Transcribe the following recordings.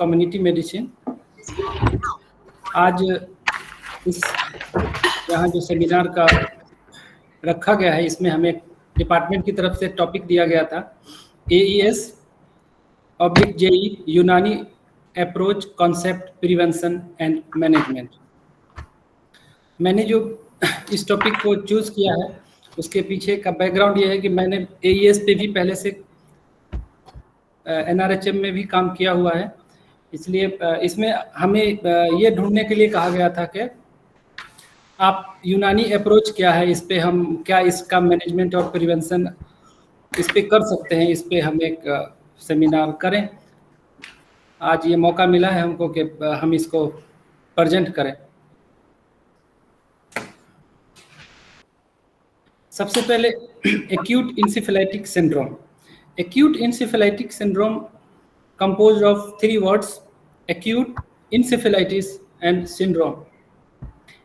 Community medicine. आज इस यहाँ जो सेमिनार का रखा गया है, इसमें हमें डिपार्टमेंट की तरफ से टॉपिक दिया गया था AES/JEE यूनानी approach concept prevention and management. मैंने जो इस टॉपिक को चूज़ किया है उसके पीछे का बैकग्राउंड ये है कि मैंने AES पे भी पहले से NRHM में भी काम किया हुआ है, इसलिए इसमें हमें ये ढूंढने के लिए कहा गया था कि आप यूनानी अप्रोच क्या है, इस पे हम क्या इसका मैनेजमेंट और प्रिवेंशन इस पे कर सकते हैं, इस पे हम एक सेमिनार करें। आज ये मौका मिला है हमको कि हम इसको प्रेजेंट करें। सबसे पहले acute encephalitic syndrome. Acute encephalitic syndrome composed of 3 words: acute, encephalitis and syndrome.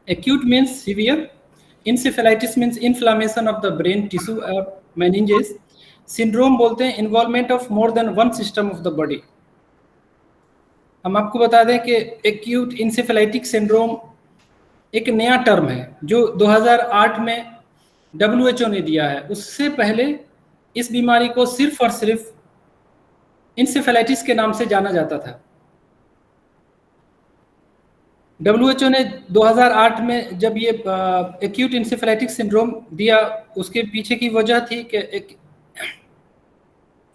Acute means severe, encephalitis means inflammation of the brain tissue or meninges, syndrome बोलते हैं involvement of more than one system of the body। हम आपको बता दें कि acute encephalitic syndrome एक नया term है जो 2008 में WHO ने दिया है। उससे पहले इस बीमारी को सिर्फ और सिर्फ इंसेफेलाइटिस के नाम से जाना जाता था। WHO ने 2008 में जब ये एक्यूट इंसेफेलाइटिक सिंड्रोम दिया, उसके पीछे की वजह थी कि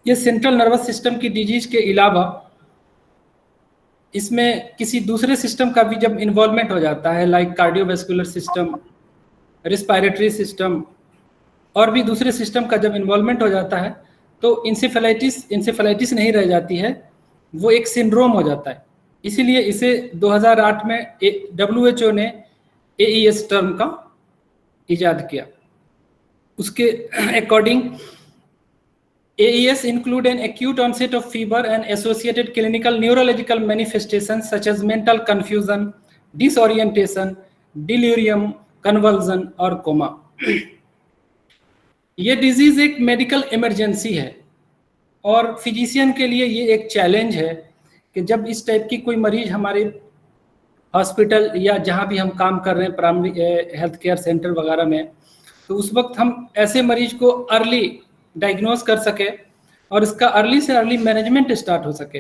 ये सेंट्रल नर्वस सिस्टम की डिजीज के अलावा इसमें किसी दूसरे सिस्टम का भी जब इन्वॉल्वमेंट हो जाता है, like cardiovascular system, respiratory system और भी दूसरे सिस्टम का जब इन्वॉल्वमेंट हो जाता है, तो इंसेफेलाइटिस नहीं रह जाती है, वो एक सिंड्रोम हो जाता है। इसीलिए इसे 2008 में WHO ने AES टर्म का इजाद किया। उसके according AES include an acute onset of fever and associated clinical neurological manifestations such as mental confusion, disorientation, delirium, convulsion और कोमा। ये डिजीज एक मेडिकल इमरजेंसी है और फिजिशियन के लिए ये एक चैलेंज है कि जब इस टाइप की कोई मरीज हमारे हॉस्पिटल या जहाँ भी हम काम कर रहे हैं, प्राइमरी हेल्थ केयर सेंटर वगैरह में, तो उस वक्त हम ऐसे मरीज को अर्ली डायग्नोज कर सके और इसका अर्ली से अर्ली मैनेजमेंट स्टार्ट हो सके,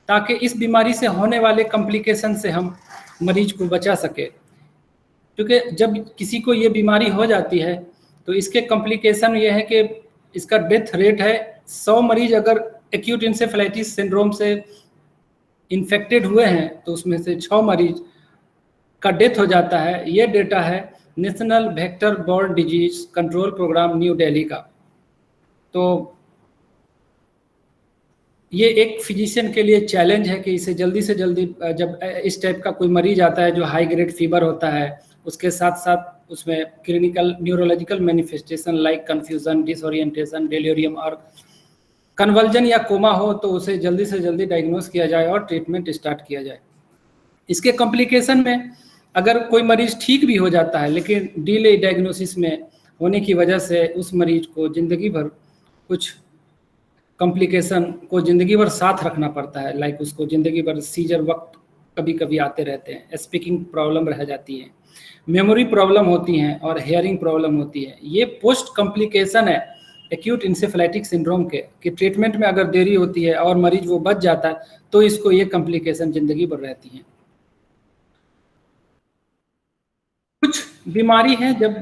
ताकि इस बीमारी से होने वाले कॉम्प्लिकेशन से हम मरीज को बचा सके। क्योंकि जब किसी को ये बीमारी हो जाती है तो इसके कॉम्प्लिकेशन ये है कि इसका डेथ रेट है 100 मरीज अगर एक्यूट इंसेफेलाइटिस सिंड्रोम से इन्फेक्टेड हुए हैं तो उसमें से 6 मरीज का डेथ हो जाता है। ये डेटा है national vector borne disease control programme new Delhi का। तो ये एक फिजिशियन के लिए चैलेंज है कि इसे जल्दी से जल्दी, जब इस टाइप का कोई मरीज आता है जो हाई ग्रेड फीवर होता है, उसके साथ साथ उसमें clinical neurological manifestation like confusion, disorientation, delirium और कन्वल्जन या कोमा हो, तो उसे जल्दी से जल्दी डायग्नोस किया जाए और ट्रीटमेंट स्टार्ट किया जाए। इसके कॉम्प्लिकेशन में अगर कोई मरीज ठीक भी हो जाता है लेकिन डिले डायग्नोसिस में होने की वजह से उस मरीज को ज़िंदगी भर कुछ कॉम्प्लिकेशन को ज़िंदगी भर साथ रखना पड़ता है, लाइक उसको ज़िंदगी भर सीजर वक्त कभी कभी आते रहते हैं, स्पीकिंग प्रॉब्लम रह जाती है, मेमोरी प्रॉब्लम होती हैं और हेयरिंग प्रॉब्लम होती है। ये पोस्ट कॉम्प्लिकेशन है एक्यूट इंसेफेलाइटिक सिंड्रोम के, कि ट्रीटमेंट में अगर देरी होती है और मरीज वो बच जाता है तो इसको ये कॉम्प्लिकेशन ज़िंदगी भर रहती हैं। कुछ बीमारी है जब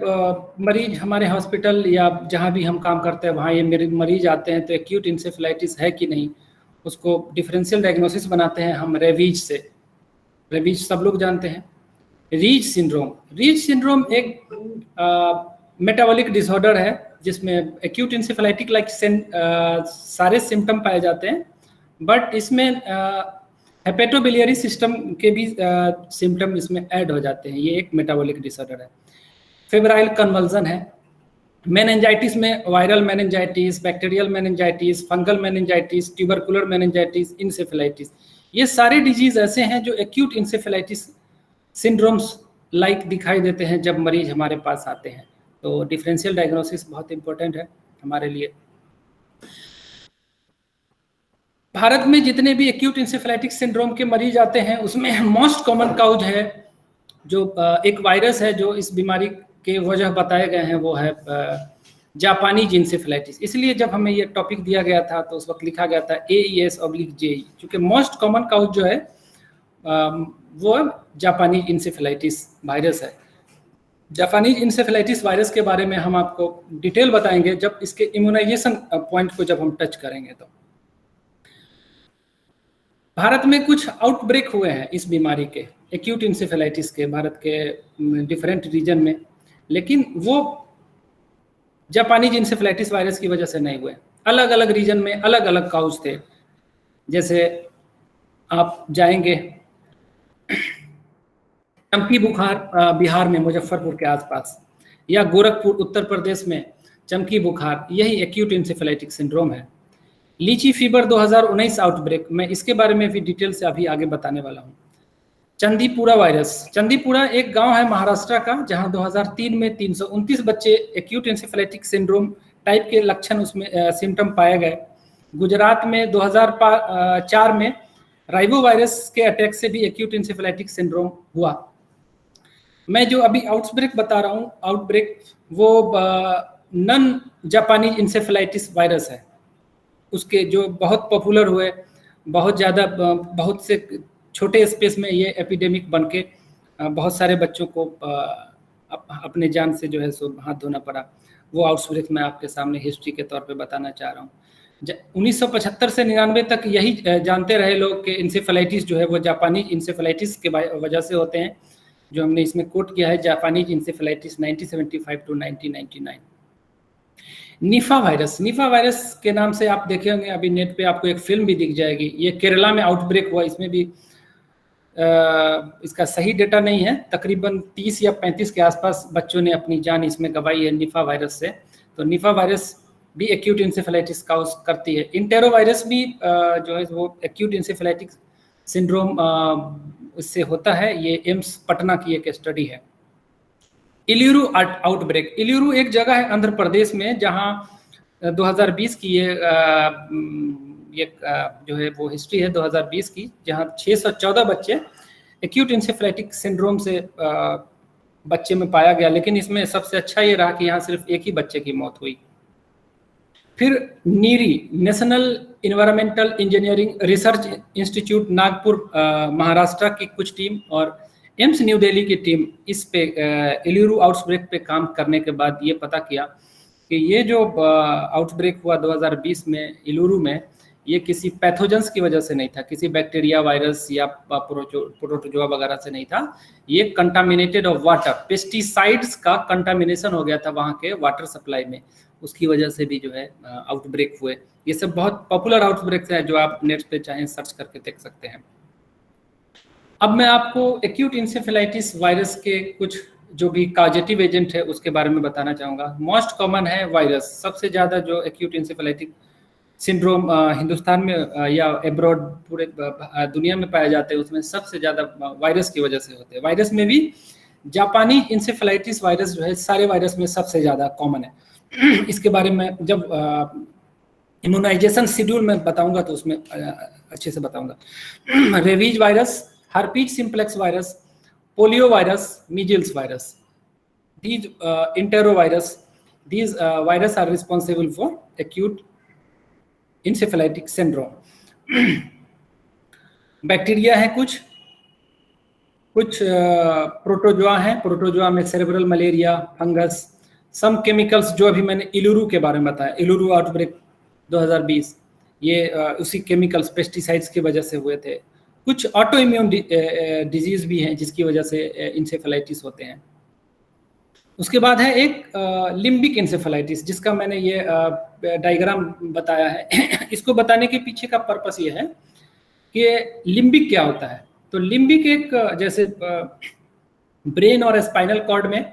मरीज हमारे हॉस्पिटल या जहाँ भी हम काम करते हैं वहाँ ये मेरे मरीज आते हैं तो एक्यूट इंसेफेलाइटिस है कि नहीं, उसको डिफरेंशियल डायग्नोसिस बनाते हैं हम रेवीज से। रेवीज सब लोग जानते हैं। रीच सिंड्रोम एक मेटाबॉलिक डिसऑर्डर है जिसमें एक्यूट इंसेफेलाइटिक लाइक सारे सिम्टम पाए जाते हैं, बट इसमें हेपेटोबिलियरी सिस्टम के भी सिम्टम इसमें ऐड हो जाते हैं। ये एक मेटाबॉलिक डिसऑर्डर है। फेब्राइल कन्वल्जन है। मेनिंजाइटिस में viral meningitis, bacterial meningitis, fungal meningitis, tubercular meningitis, encephalitis, ये सारे डिजीज ऐसे हैं जो एक्यूट इंसेफेलाइटिस सिंड्रोम्स लाइक दिखाई देते हैं जब मरीज हमारे पास आते हैं। तो डिफरेंशियल डायग्नोसिस बहुत इंपॉर्टेंट है हमारे लिए। भारत में जितने भी एक्यूट इंसेफेलाइटिस सिंड्रोम के मरीज आते हैं उसमें मोस्ट कॉमन काउज है जो एक वायरस है जो इस बीमारी के वजह बताए गए हैं, वो है जापानीज इंसेफेलाइटिस। इसलिए जब हमें ये टॉपिक दिया गया था तो उस वक्त लिखा गया था AES/JE, क्योंकि मोस्ट कॉमन काउज जो है वो जापानीज इंसेफेलाइटिस वायरस है। जापानीज इंसेफेलाइटिस वायरस के बारे में हम आपको डिटेल बताएंगे जब इसके इम्यूनाइजेशन पॉइंट को जब हम टच करेंगे। तो भारत में कुछ आउटब्रेक हुए हैं इस बीमारी के, एक्यूट इंसेफेलाइटिस के, भारत के डिफरेंट रीजन में, लेकिन वो जापानीज इंसेफेलाइटिस वायरस की वजह से नहीं हुए। अलग अलग रीजन में अलग अलग काउज थे। जैसे आप जाएंगे चमकी बुखार बिहार में मुजफ्फरपुर के आसपास, या गोरखपुर उत्तर प्रदेश में चमकी बुखार, यही एक्यूट इंसेफेलाइटिक सिंड्रोम है। लीची फीवर 2019 आउटब्रेक, मैं इसके बारे में भी डिटेल से अभी आगे बताने वाला हूँ। चंदीपुरा वायरस, चंदीपुरा एक गांव है महाराष्ट्र का जहां 2003 में 329 बच्चे एक्यूट इंसेफेलाइटिक सिंड्रोम टाइप के लक्षण उसमें सिम्टम पाए गए। गुजरात में 2004 में राइबो वायरस के अटैक से भी एक्यूट इंसेफेलाइटिक सिंड्रोम हुआ। मैं जो अभी आउटब्रेक बता रहा हूँ, आउटब्रेक वो नन जापानीज इंसेफेलाइटिस वायरस है, उसके जो बहुत पॉपुलर हुए, बहुत ज़्यादा, बहुत से छोटे स्पेस में ये एपिडेमिक बन के बहुत सारे बच्चों को अपने जान से जो है सो हाथ धोना पड़ा। वो आउटब्रेक मैं आपके सामने हिस्ट्री के तौर पे बताना चाह रहा हूँ। 1975 से 99 तक यही जानते रहे लोग कि इंसेफेलाइटिस जो है वो जापानीज इंसेफेलाइटिस के वजह से होते हैं, जो हमने इसमें कोट किया है, जापानीज इंसेफेलाइटिस 1975 टू 1999। निफा वायरस, निफा वायरस के नाम से आप देखे होंगे, अभी नेट पे आपको एक फिल्म भी दिख जाएगी। ये केरला में आउटब्रेक हुआ, इसमें भी इसका सही डेटा नहीं है, तकरीबन 30 या 35 के आसपास बच्चों ने अपनी जान इसमें गंवाई है निफा वायरस से। तो निफा वायरस भी एक्यूट इंसेफेलाइटिस काउज करती है। इंटेरो वायरस भी जो है वो एक्यूट इंसेफेलाइटिक सिंड्रोम इससे होता है। ये एम्स पटना की एक स्टडी है। इल्यूरू आउटब्रेक, इल्यूरू एक जगह है आंध्र प्रदेश में जहां 2020 की ये जो है वो हिस्ट्री है 2020 की, जहां 614 बच्चे एक्यूट इंसेफेलाइटिक सिंड्रोम से बच्चे में पाया गया। लेकिन इसमें सबसे अच्छा ये रहा कि यहाँ सिर्फ एक ही बच्चे की मौत हुई। फिर NEERI, national environmental engineering research institute Nagpur Maharashtra की कुछ टीम और एम्स न्यू दिल्ली की टीम इस पे इल्यूरू आउटब्रेक पे काम करने के बाद ये पता किया कि ये जो आउटब्रेक हुआ 2020 में इल्यूरू में, ये किसी पैथोजेंस की वजह से नहीं था, किसी बैक्टीरिया, वायरस या प्रोटोजोआ वगैरह से नहीं था। ये कंटामिनेटेड ऑफ वाटर, पेस्टिसाइड्स का कंटामिनेशन हो गया था वहाँ के वाटर सप्लाई में, उसकी वजह से भी जो है आउटब्रेक हुए। ये सब बहुत पॉपुलर आउटब्रेक्स हैं जो आप नेट पे चाहें सर्च करके देख सकते हैं। अब मैं आपको एक्यूट इंसेफेलाइटिस वायरस के कुछ जो भी कॉजेटिव एजेंट है उसके बारे में बताना चाहूँगा। मोस्ट कॉमन है वायरस, सबसे ज़्यादा जो एक्यूट इंसेफेलाइटिक सिंड्रोम हिंदुस्तान में या एब्रॉड पूरे दुनिया में पाए जाते हैं, उसमें सबसे ज़्यादा वायरस की वजह से होते हैं। वायरस में भी जापानी इंसेफेलाइटिस वायरस जो है सारे वायरस में सबसे ज़्यादा कॉमन है। इसके बारे में जब इम्यूनाइजेशन शेड्यूल में बताऊंगा तो उसमें अच्छे से बताऊंगा। Rabies virus, herpes simplex virus, polio virus, measles virus, these enterovirus, these virus are responsible for acute encephalitic syndrome। Bacteria है, कुछ प्रोटोजोआ हैं, प्रोटोजोआ में cerebral malaria, fungus, some chemicals जो अभी मैंने इल्यूरू के बारे में बताया, इल्यूरू आउटब्रेक 2020, ये उसी केमिकल्स पेस्टिसाइड्स की वजह से हुए थे। कुछ ऑटो इम्यून डिजीज भी हैं जिसकी वजह से इंसेफेलाइटिस होते हैं। उसके बाद है एक लिम्बिक इंसेफेलाइटिस, जिसका मैंने ये डायग्राम बताया है। इसको बताने के पीछे का पर्पस ये है कि लिम्बिक क्या होता है। तो लिम्बिक एक जैसे ब्रेन और स्पाइनल कॉर्ड में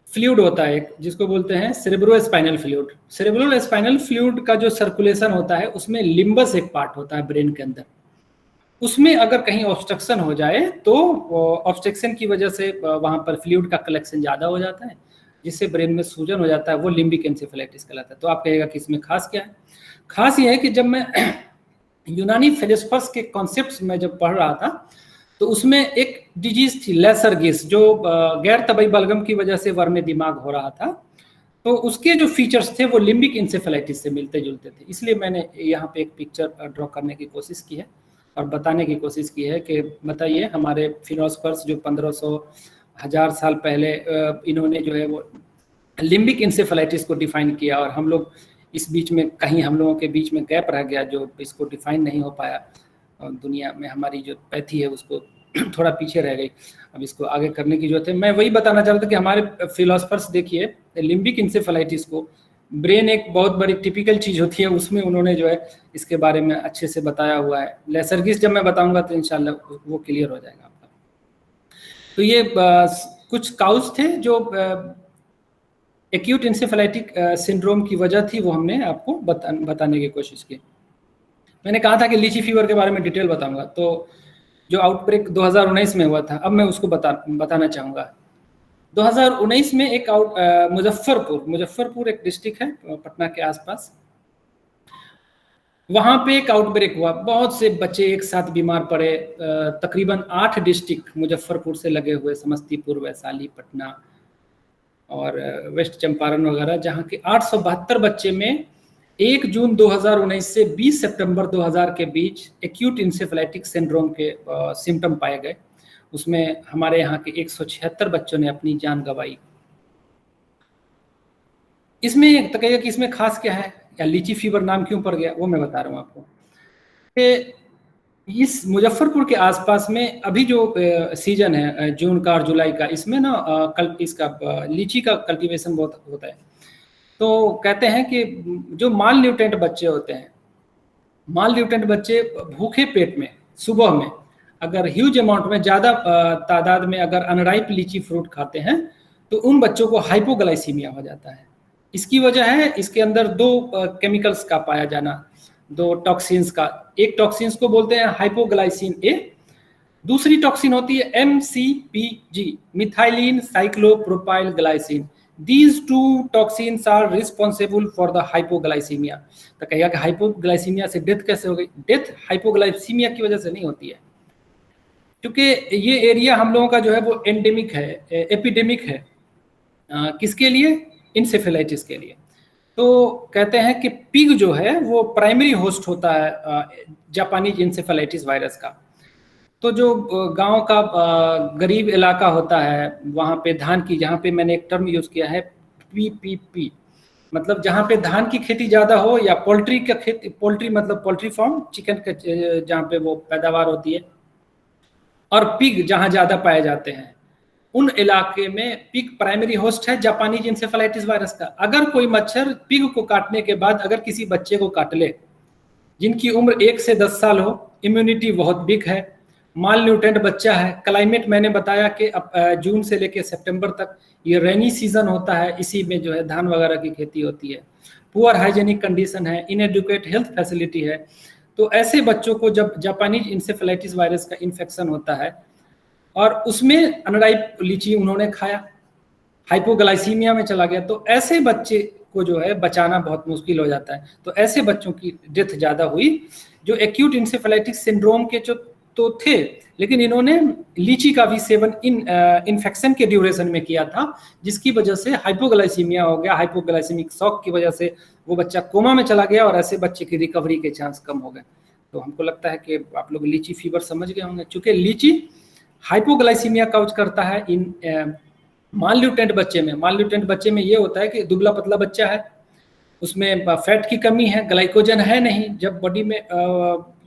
फ्लूइड होता है एक, जिसको बोलते हैं सेरेब्रोस्पाइनल फ्लूइड। सेरेब्रोस्पाइनल फ्लूइड का जो सर्कुलेशन होता है उसमें लिम्बस एक पार्ट होता है ब्रेन के अंदर। उसमें अगर कहीं ऑब्स्ट्रक्शन हो जाए तो ऑब्स्ट्रक्शन की वजह से वहाँ पर फ्लूइड का कलेक्शन ज़्यादा हो जाता है, जिससे ब्रेन में सूजन हो जाता है, वो लिम्बिक इंसेफेलाइटिस कहलाता है। तो आप कहेगा कि इसमें खास क्या है? खास ये है कि जब मैं यूनानी फिलोसफर्स के कॉन्सेप्ट्स में जब पढ़ रहा था तो उसमें एक डिजीज थी लेसरगिस, जो गैर तबई बलगम की वजह से वर्म दिमाग हो रहा था। तो उसके जो फीचर्स थे वो लिम्बिक इंसेफेलाइटिस से मिलते जुलते थे, इसलिए मैंने यहाँ पे एक पिक्चर ड्रॉ करने की कोशिश की है और बताने की कोशिश की है कि बताइए हमारे फिलोसफर्स जो 1500-1000 साल पहले इन्होंने जो है वो लिम्बिक इंसेफेलाइटिस को डिफाइन किया, और हम लोग इस बीच में कहीं हम लोगों के बीच में गैप रह गया जो इसको डिफाइन नहीं हो पाया, और दुनिया में हमारी जो पैथी है उसको थोड़ा पीछे रह गई। अब इसको आगे करने की जरूरत है। मैं वही बताना चाह रहा था कि हमारे फिलोसफर्स देखिए लिम्बिक इंसेफेलाइटिस को, ब्रेन एक बहुत बड़ी टिपिकल चीज़ होती है, उसमें उन्होंने जो है इसके बारे में अच्छे से बताया हुआ है। लेसरगिस जब मैं बताऊंगा तो इंशाल्लाह वो क्लियर हो जाएगा आपका। तो ये कुछ काउज थे जो एक्यूट इंसेफेलाइटिक सिंड्रोम की वजह थी, वो हमने आपको बताने की कोशिश की। मैंने कहा था कि लीची फीवर के बारे में डिटेल बताऊंगा, तो जो आउटब्रेक 2019 में हुआ था, अब मैं उसको बताना चाहूँगा। 2019 में एक मुजफ्फरपुर एक डिस्ट्रिक्ट है पटना के आसपास, वहाँ पे एक आउटब्रेक हुआ। बहुत से बच्चे एक साथ बीमार पड़े। तकरीबन 8 डिस्ट्रिक्ट मुजफ्फरपुर से लगे हुए, समस्तीपुर, वैशाली, पटना और वेस्ट चंपारण वगैरह, जहाँ के 872 बच्चे में 1 जून 2019 से 20 सितंबर 2000 के बीच एक्यूट इंसेफेलाइटिक सिंड्रोम के सिम्टम पाए गए। उसमें हमारे यहाँ के 176 बच्चों ने अपनी जान गंवाई। इसमें तो कहेगा कि इसमें खास क्या है या लीची फीवर नाम क्यों पड़ गया, वो मैं बता रहा हूँ आपको। कि इस मुजफ्फरपुर के आसपास में अभी जो सीजन है जून का और जुलाई का, इसमें ना इसका लीची का कल्टीवेशन बहुत होता है। तो कहते हैं कि जो माल न्यूट्रेंट बच्चे होते हैं, माल न्यूट्रेंट बच्चे भूखे पेट में सुबह में अगर ह्यूज अमाउंट में, ज़्यादा तादाद में अगर अनराइप लीची फ्रूट खाते हैं तो उन बच्चों को हाइपोग्लाइसीमिया हो जाता है। इसकी वजह है इसके अंदर 2 केमिकल्स का पाया जाना, 2 टॉक्सिन्स का। एक टॉक्सिन्स को बोलते हैं हाइपोग्लाइसिन ए, दूसरी टॉक्सिन होती है MCPG, methylene cyclopropyl glycine. These 2 toxins are responsible for the hypoglycemia। तो कहेगा कि हाइपोग्लाइसीमिया से डेथ कैसे हो गई? डेथ हाइपोग्लाइसीमिया की वजह से नहीं होती है, क्योंकि ये एरिया हम लोगों का जो है वो एंडेमिक है, एपिडेमिक है। किसके लिए? इंसेफेलाइटिस के लिए। तो कहते हैं कि पिग जो है वो प्राइमरी होस्ट होता है जापानीज इंसेफेलाइटिस वायरस का। तो जो गांव का गरीब इलाका होता है वहाँ पे धान की, जहाँ पे मैंने एक टर्म यूज़ किया है PPP, मतलब जहाँ पे धान की खेती ज़्यादा हो, या पोल्ट्री का खेती, पोल्ट्री मतलब पोल्ट्री फार्म, चिकन का जहाँ पे वो पैदावार होती है, और पिग जहाँ ज़्यादा पाए जाते हैं, उन इलाके में पिग प्राइमरी होस्ट है जापानीज इंसेफेलाइटिस वायरस का। अगर कोई मच्छर पिग को काटने के बाद अगर किसी बच्चे को काट ले जिनकी उम्र 1 से 10 साल हो, इम्यूनिटी बहुत वीक है, माल न्यूट्रेंट बच्चा है, क्लाइमेट मैंने बताया कि जून से लेकर सितंबर तक ये रेनी सीजन होता है, इसी में जो है धान वगैरह की खेती होती है, पुअर हाइजेनिक कंडीशन है, इनएडुकेट हेल्थ फैसिलिटी है, तो ऐसे बच्चों को जब जापानीज इंसेफेलाइटिस वायरस का इन्फेक्शन होता है और उसमें अनराइप लीची उन्होंने खाया, हाइपोग्लाइसीमिया में चला गया, तो ऐसे बच्चे को जो है बचाना बहुत मुश्किल हो जाता है। तो ऐसे बच्चों की डेथ ज़्यादा हुई जो एक्यूट इंसेफेलाइटिस सिंड्रोम के जो तो थे, लेकिन इन्होंने लीची का भी सेवन इन्फेक्शन के ड्यूरेशन में किया था, जिसकी वजह से हाइपोग्लाइसीमिया हो गया। हाइपोग्लाइसीमिक शॉक की वजह से वो बच्चा कोमा में चला गया और ऐसे बच्चे की रिकवरी के चांस कम हो गए। तो हमको लगता है कि आप लोग लीची फीवर समझ गए होंगे, चूँकि लीची हाइपोग्लाइसीमिया काउज करता है इन माल न्यूट्रेंट बच्चे में। माल न्यूट्रेंट बच्चे में ये होता है कि दुबला पतला बच्चा है, उसमें फैट की कमी है, ग्लाइकोजन है नहीं। जब बॉडी में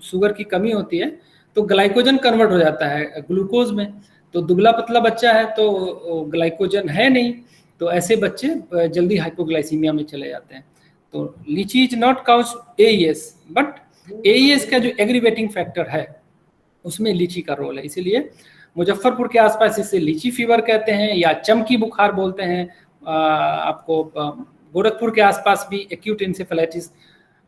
शुगर की कमी होती है तो ग्लाइकोजन कन्वर्ट हो जाता है ग्लूकोज में, तो दुबला पतला बच्चा है तो ग्लाइकोजन है नहीं, तो ऐसे बच्चे जल्दी हाइपोग्लाइसीमिया में चले जाते हैं। तो lychee is not cause AES, but AES का जो एग्रीवेटिंग फैक्टर है उसमें लीची का रोल है, इसीलिए मुजफ्फरपुर के आसपास इसे लीची फीवर कहते हैं या चमकी बुखार बोलते हैं। आपको गोरखपुर के आसपास भी एक्यूट इंसेफेलाइटिस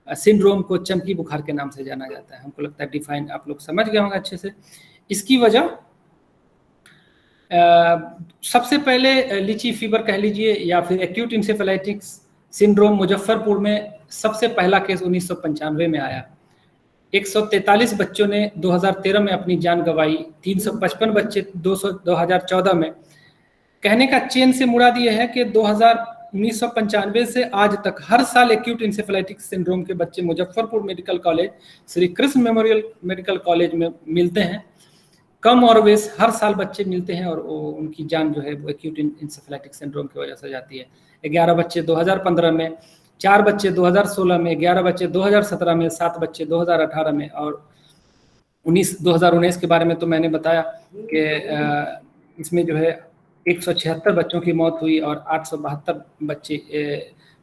सिंड्रोम को चमकी बुखार के नाम से जाना जाता है। हमको लगता है डिफाइन आप लोग समझ गए होंगे अच्छे से। इसकी वजह सबसे पहले लीची फीवर कह लीजिए या फिर एक्यूट इंसेफेलाइटिस सिंड्रोम मुजफ्फरपुर में सबसे पहला केस 1995 में आया। 143 बच्चों ने 2013 में अपनी जान गंवाई, 355 बच्चे 2014 में। कहने का चेन से मुराद ये है कि 1995 से आज तक हर साल एक्यूट इंसेफेलाइटिस सिंड्रोम के बच्चे Muzaffarpur medical college, Shri Krishna memorial medical college में मिलते हैं। कम और वेस हर साल बच्चे मिलते हैं और उनकी जान जो है वो एक्यूट इंसेफेलाइटिस सिंड्रोम की वजह से जाती है। 11 बच्चे 2015 में, 4 बच्चे 2016 में, 11 बच्चे 2017 में, 7 बच्चे 2018 में और 2019 के बारे में तो मैंने बताया कि इसमें जो है 176 बच्चों की मौत हुई और 872 बच्चे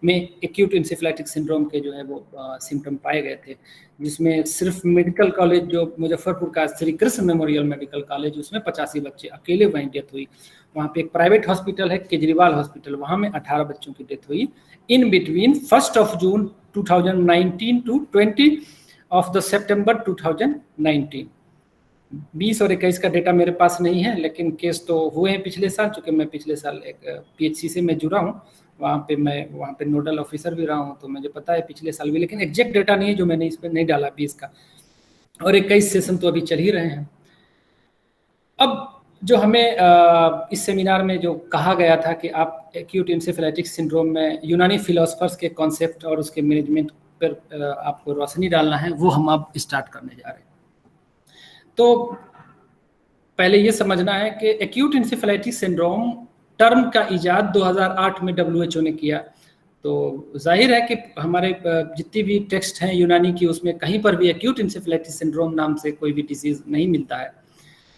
में एक्यूट इंसेफेलाइटिस सिंड्रोम के जो है वो सिम्टम पाए गए थे, जिसमें सिर्फ मेडिकल कॉलेज जो मुजफ्फरपुर का Shri Krishna memorial medical college, उसमें 85 बच्चे अकेले वहीं डेथ हुई। वहाँ पे एक प्राइवेट हॉस्पिटल है केजरीवाल हॉस्पिटल, वहाँ में 18 बच्चों की डेथ हुई इन बिटवीन 1 जून 2019 टू 20 सितंबर 2019। 20 और 21 का डेटा मेरे पास नहीं है, लेकिन केस तो हुए हैं पिछले साल, चूँकि मैं पिछले साल एक PHC से मैं जुड़ा हूँ, वहाँ पे नोडल ऑफिसर भी रहा हूँ, तो मुझे पता है पिछले साल भी, लेकिन एग्जैक्ट डेटा नहीं है जो मैंने इस पर नहीं डाला 20 का, और 21 सेशन तो अभी चल ही रहे हैं। अब जो हमें इस सेमिनार में जो कहा गया था कि आप एक्यूट इंसेफेलाइटिस सिंड्रोम में यूनानी फिलोसफर्स के कॉन्सेप्ट और उसके मैनेजमेंट पर आपको रोशनी डालना है, वो हम अब स्टार्ट करने जा रहे हैं। तो पहले ये समझना है कि एक्यूट इंसेफेलाइटिस सिंड्रोम टर्म का इजाद 2008 में WHO ने किया। तो जाहिर है कि हमारे जितनी भी टेक्स्ट हैं यूनानी की, उसमें कहीं पर भी एक्यूट इंसेफेलाइटिस सिंड्रोम नाम से कोई भी डिजीज़ नहीं मिलता है।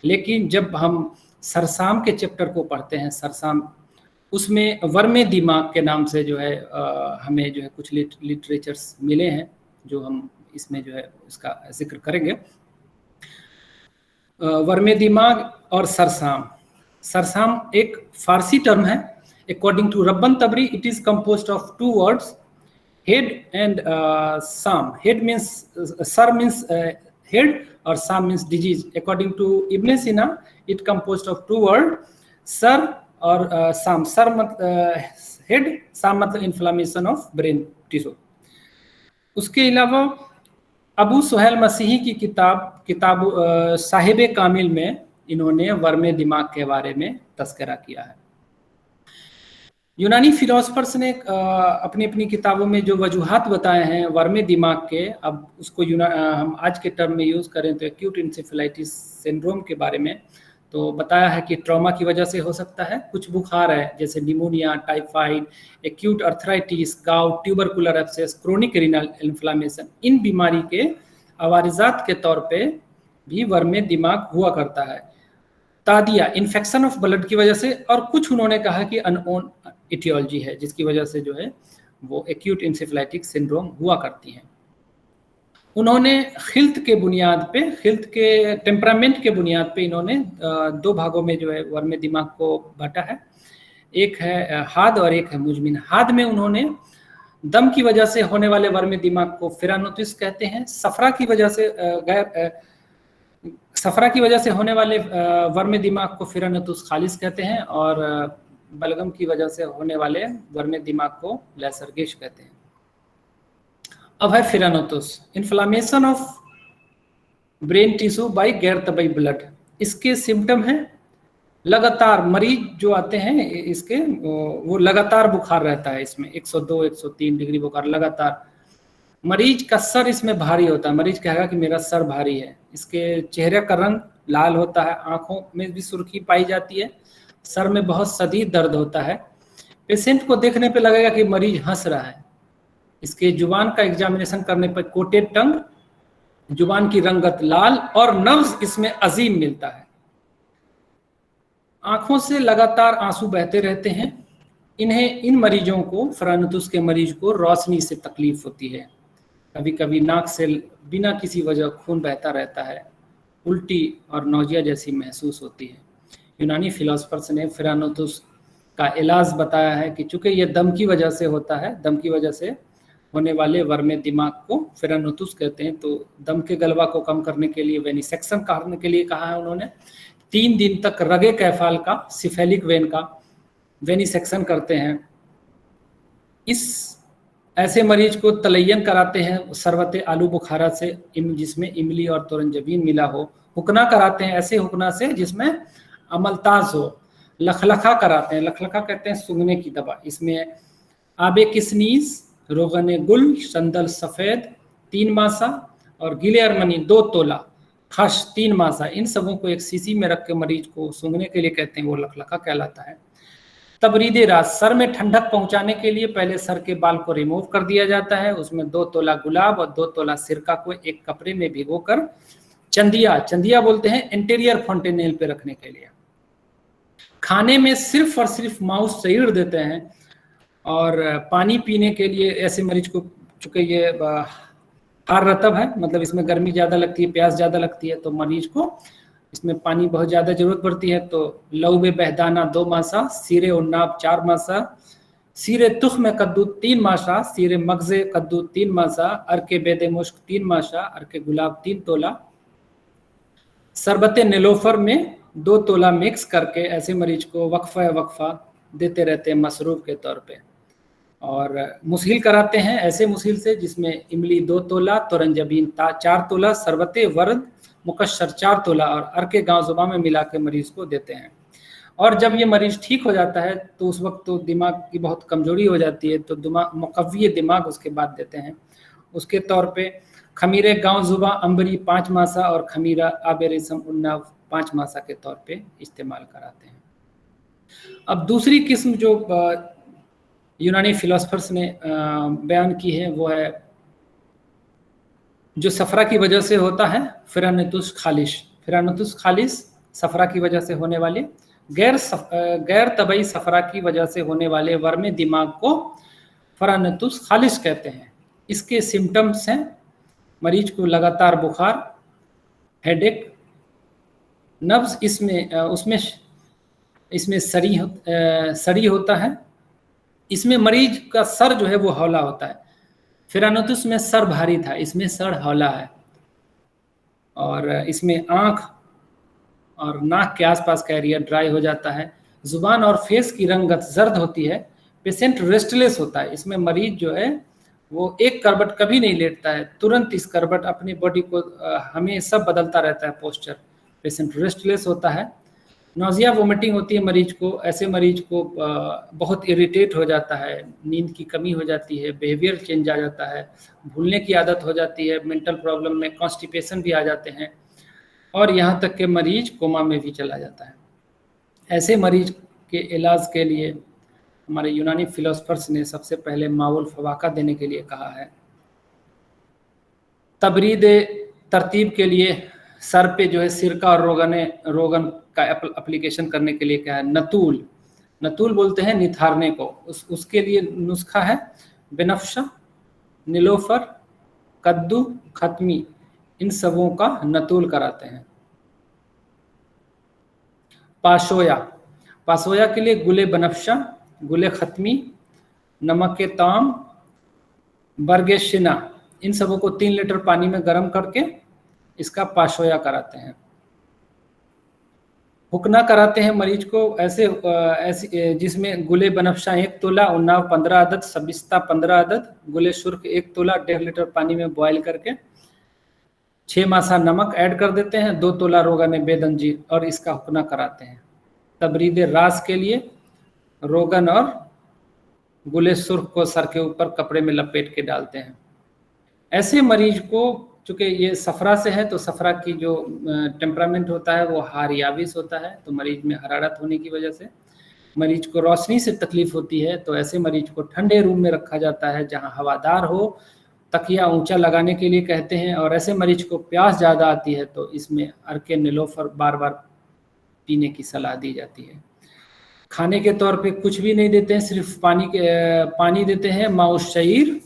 लेकिन जब हम सरसाम के चैप्टर को पढ़ते हैं, सरसाम, उसमें वर्मे दिमाग के नाम से जो है हमें जो है कुछ लिटरेचर्स मिले हैं, जो हम इसमें जो है उसका जिक्र करेंगे। वर्मे दिमाग और सरसाम। सरसाम एक फारसी टर्म है। According to Rabban Tabari, it is composed of 2 words, head and साम। हेड मीन्स, सर मीन्स हेड और साम means disease. According to Ibn Sina, it composed of 2 word, सर और साम। सर मतलब हेड, साम मतलब इन्फ्लामेशन ऑफ ब्रेन टिश्यू। उसके अलावा अबू सुहैल मसीही की किताब साहिब कामिल में इन्होंने वर्मे दिमाग के बारे में तस्करा किया है। यूनानी फिलोसफर्स ने अपनी अपनी किताबों में जो वजूहात बताए हैं वर्मे दिमाग के, अब उसको हम आज के टर्म में यूज़ करें तो एक्यूट इंसेफेलाइटिस सिंड्रोम के बारे में, तो बताया है कि ट्रॉमा की वजह से हो सकता है। कुछ बुखार है जैसे pneumonia, typhoid, acute arthritis, gout, tubercular abscess, chronic renal inflammation, इन बीमारी के अवारिजात के तौर पे भी वर्मे दिमाग हुआ करता है। तादिया, इन्फेक्शन ऑफ ब्लड की वजह से, और कुछ उन्होंने कहा कि अनओन इटियोलॉजी है जिसकी वजह से जो है वो एक्यूट इंसेफेलाइटिस सिंड्रोम हुआ करती है। उन्होंने खिल्त के बुनियाद पे, खिल्त के टेम्परामेंट के बुनियाद पे इन्होंने 2 भागों में जो है वर्मे दिमाग को बांटा है। एक है हाद और एक है मुजमिन। हाद में उन्होंने दम की वजह से होने वाले वर्मे दिमाग को फिरानोटिस कहते हैं। सफरा की वजह से होने वाले वर्मे दिमाग को फिरानोटिस खालिस कहते हैं, और बलगम की वजह से होने वाले वर्मे दिमाग को लैसरगेश कहते हैं। अब है phrenitis, inflammation of brain tissue by गैर तबई ब्लड। इसके सिम्टम हैं लगातार, मरीज जो आते हैं इसके, वो लगातार बुखार रहता है, इसमें 102 103 डिग्री बुखार लगातार। मरीज का सर इसमें भारी होता है, मरीज कहेगा कि मेरा सर भारी है। इसके चेहरे का रंग लाल होता है, आंखों में भी सुर्खी पाई जाती है, सर में बहुत शदीद दर्द होता है। पेशेंट को देखने पे लगेगा कि मरीज हंस रहा है। इसके जुबान का एग्जामिनेशन करने पर कोटेड टंग, जुबान की रंगत लाल, और नब्ज इसमें अजीम मिलता है। आंखों से लगातार आंसू बहते रहते हैं। इन मरीजों को, फिरानोटिस के मरीज को रोशनी से तकलीफ होती है। कभी कभी नाक से बिना किसी वजह खून बहता रहता है। उल्टी और नौजिया जैसी महसूस होती है। यूनानी फिलोसफर्स ने फिरानोटिस का इलाज बताया है कि चूंकि ये दम की वजह से होता है, दम की वजह से होने वाले वर्मे दिमाग को फिरानोटिस कहते हैं। तो दम के गलबा को कम करने के लिए, वेनिसेक्शन करने के लिए कहा है उन्होंने। 3 दिन तक रगे कैफाल का, सिफेलिक वेन का वेनिसेक्शन करते हैं। इस ऐसे मरीज को तलैयन कराते हैं शरबत आलू बुखारा से, जिसमें इमली और तोरंजबीन मिला हो। हुकना कराते हैं ऐसे हुकना से जिसमें अमलताज हो। लखलखा कराते हैं, लखलखा कहते हैं सूंघने की दवा, इसमें आबे किसनीस, रोगन गुल, संदल सफ़ेद 3 मासा और गिले अरमनी 2 तोला, खश 3 मासा, इन सबों को एक शीशी में रख के मरीज को सूंघने के लिए कहते हैं, वो लखलखा कहलाता है। तबरीदे रात, सर में ठंडक पहुंचाने के लिए पहले सर के बाल को रिमूव कर दिया जाता है, उसमें 2 तोला गुलाब और 2 तोला सिरका को एक कपड़े में भिगोकर चंदिया बोलते हैं इंटीरियर फॉन्टेनेल पे रखने के लिए। खाने में सिर्फ और सिर्फ माउस सईड़ देते हैं। और पानी पीने के लिए ऐसे मरीज को, चूंकि ये हार रतब है, मतलब इसमें गर्मी ज़्यादा लगती है, प्यास ज़्यादा लगती है, तो मरीज को इसमें पानी बहुत ज़्यादा जरूरत पड़ती है। तो लौबे बहदाना 2 मासा, सीरे उन्नाब 4 मासा, सीरे तुख में कद्दू 3 मासा, सीरे मगजे कद्दू 3 मासा, अर्के बेदे मुश्क 3 मासा, अर्के गुलाब 3 तोला, शरबत नीलोफर में 2 तोला मिक्स करके ऐसे मरीज को वक्फा देते रहते हैं मसरूफ के तौर पे। और मुस्हिल कराते हैं ऐसे मुस्हिल से जिसमें इमली 2 तोला, तोरंजबीन 4 तोला, शरबत वर्द मुकश्शर 4 तोला और अर्के गाँव जुबा में मिला के मरीज को देते हैं। और जब ये मरीज ठीक हो जाता है तो उस वक्त तो दिमाग की बहुत कमजोरी हो जाती है, तो मुकव्वी दिमाग उसके बाद देते हैं। उसके तौर पे खमीरे गाँव जुबा अंबरी 5 मासा और खमीरा आबे रेशम उन्नाव 5 मासा के तौर पे इस्तेमाल कराते हैं। अब दूसरी किस्म जो यूनानी फिलोसफर्स ने बयान की है वो है जो सफरा की वजह से होता है, फिरानतुस खालिश सफरा की वजह से होने वाले गैर तबई सफरा की वजह से होने वाले वर्म दिमाग को फिरानतुस खालिश कहते हैं। इसके सिम्टम्स हैं मरीज को लगातार बुखार, हेडेक, नब्ज इसमें सड़ी होता है। इसमें मरीज का सर जो है वो हौला होता है। फिरानतुस में सर भारी था, इसमें सर हौला है। और इसमें आँख और नाक के आसपास का एरिया ड्राई हो जाता है। जुबान और फेस की रंगत जर्द होती है। पेशेंट रेस्टलेस होता है। इसमें मरीज जो है वो एक करवट कभी नहीं लेटता है, तुरंत इस करवट अपनी बॉडी को हमेशा बदलता रहता है पोस्चर। पेशेंट रेस्टलेस होता है। नौजिया वोमिटिंग होती है मरीज को। ऐसे मरीज को बहुत इरिटेट हो जाता है, नींद की कमी हो जाती है, बिहेवियर चेंज आ जाता है, भूलने की आदत हो जाती है, मेंटल प्रॉब्लम में कॉन्स्टिपेशन भी आ जाते हैं और यहाँ तक के मरीज कोमा में भी चला जाता है। ऐसे मरीज के इलाज के लिए हमारे यूनानी फिलोसफर्स ने सबसे पहले माउल फवाका देने के लिए कहा है। तबरीद तरतीब के लिए सर पे जो है सिरका और रोगन का एप्लीकेशन करने के लिए क्या है, नतूल बोलते हैं निथारने को। उसके लिए नुस्खा है बेनफ्शा, नीलोफर, कद्दू, खत्मी, इन सबों का नतूल कराते हैं। पाशोया के लिए गुले बनफ्शा, गुले खत्मी, नमक के ताम, बरगे शिना, इन सबों को 3 लीटर पानी में गर्म करके इसका पाशोया कराते हैं। हुकना कराते हैं मरीज को ऐसे जिसमें गुले बनफ्शा 1 तोला, उन्नाव 15 अदद, सबिस्ता 15 अदद, गुले सुर्ख 1 तोला 1.5 लीटर पानी में बॉयल करके 6 मासा नमक ऐड कर देते हैं, 2 तोला रोगन बेदंजीर और इसका हुकना कराते हैं। तबरीद रास के लिए रोगन और गुले सुर्ख को सर के ऊपर कपड़े में लपेट के डालते हैं। ऐसे मरीज को, चूँकि ये सफरा से है तो सफरा की जो टेम्परामेंट होता है वो हारियाविस होता है, तो मरीज में हरारत होने की वजह से मरीज को रोशनी से तकलीफ होती है, तो ऐसे मरीज को ठंडे रूम में रखा जाता है जहाँ हवादार हो, तकिया ऊंचा लगाने के लिए कहते हैं। और ऐसे मरीज को प्यास ज़्यादा आती है तो इसमें अर्के नीलोफर बार बार पीने की सलाह दी जाती है। खाने के तौर पे कुछ भी नहीं देते हैं, सिर्फ पानी देते हैं, माउस शईर,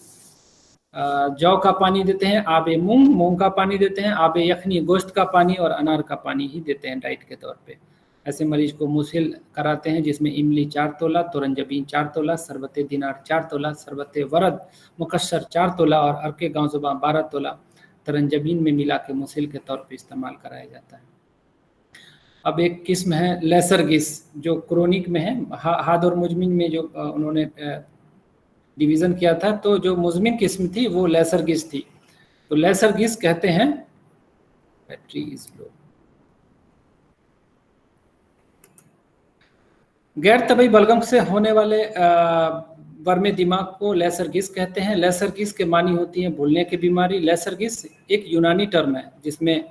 जौ का पानी देते हैं, आबे मूंग का पानी देते हैं, आबे यखनी गोश्त का पानी और अनार का पानी ही देते हैं डाइट के तौर पे। ऐसे मरीज को मुस्हिल कराते हैं जिसमें इमली 4 तोला, तोरंजबीन 4 तोला, शरबत दिनार 4 तोला, शरबत वरद मुकश्शर 4 तोला और अर्के गाँव जुबान 12 तोला तरंजबीन में मिला के मुस्हिल के तौर पे इस्तेमाल कराया जाता है। अब एक किस्म है लेसर गिस जो क्रोनिक में है। हाद और मुजमिन में जो उन्होंने डिवीज़न किया था, तो जो मुज़मिन किस्म थी वो लेसरगिस थी। तो लेसरगिस कहते हैं, बैटरी इज लो। गैर तबई बलगम से होने वाले वर्म दिमाग को लेसरगिस कहते हैं। लेसरगिस के मानी होती है भूलने की बीमारी। लेसरगिस एक यूनानी टर्म है जिसमें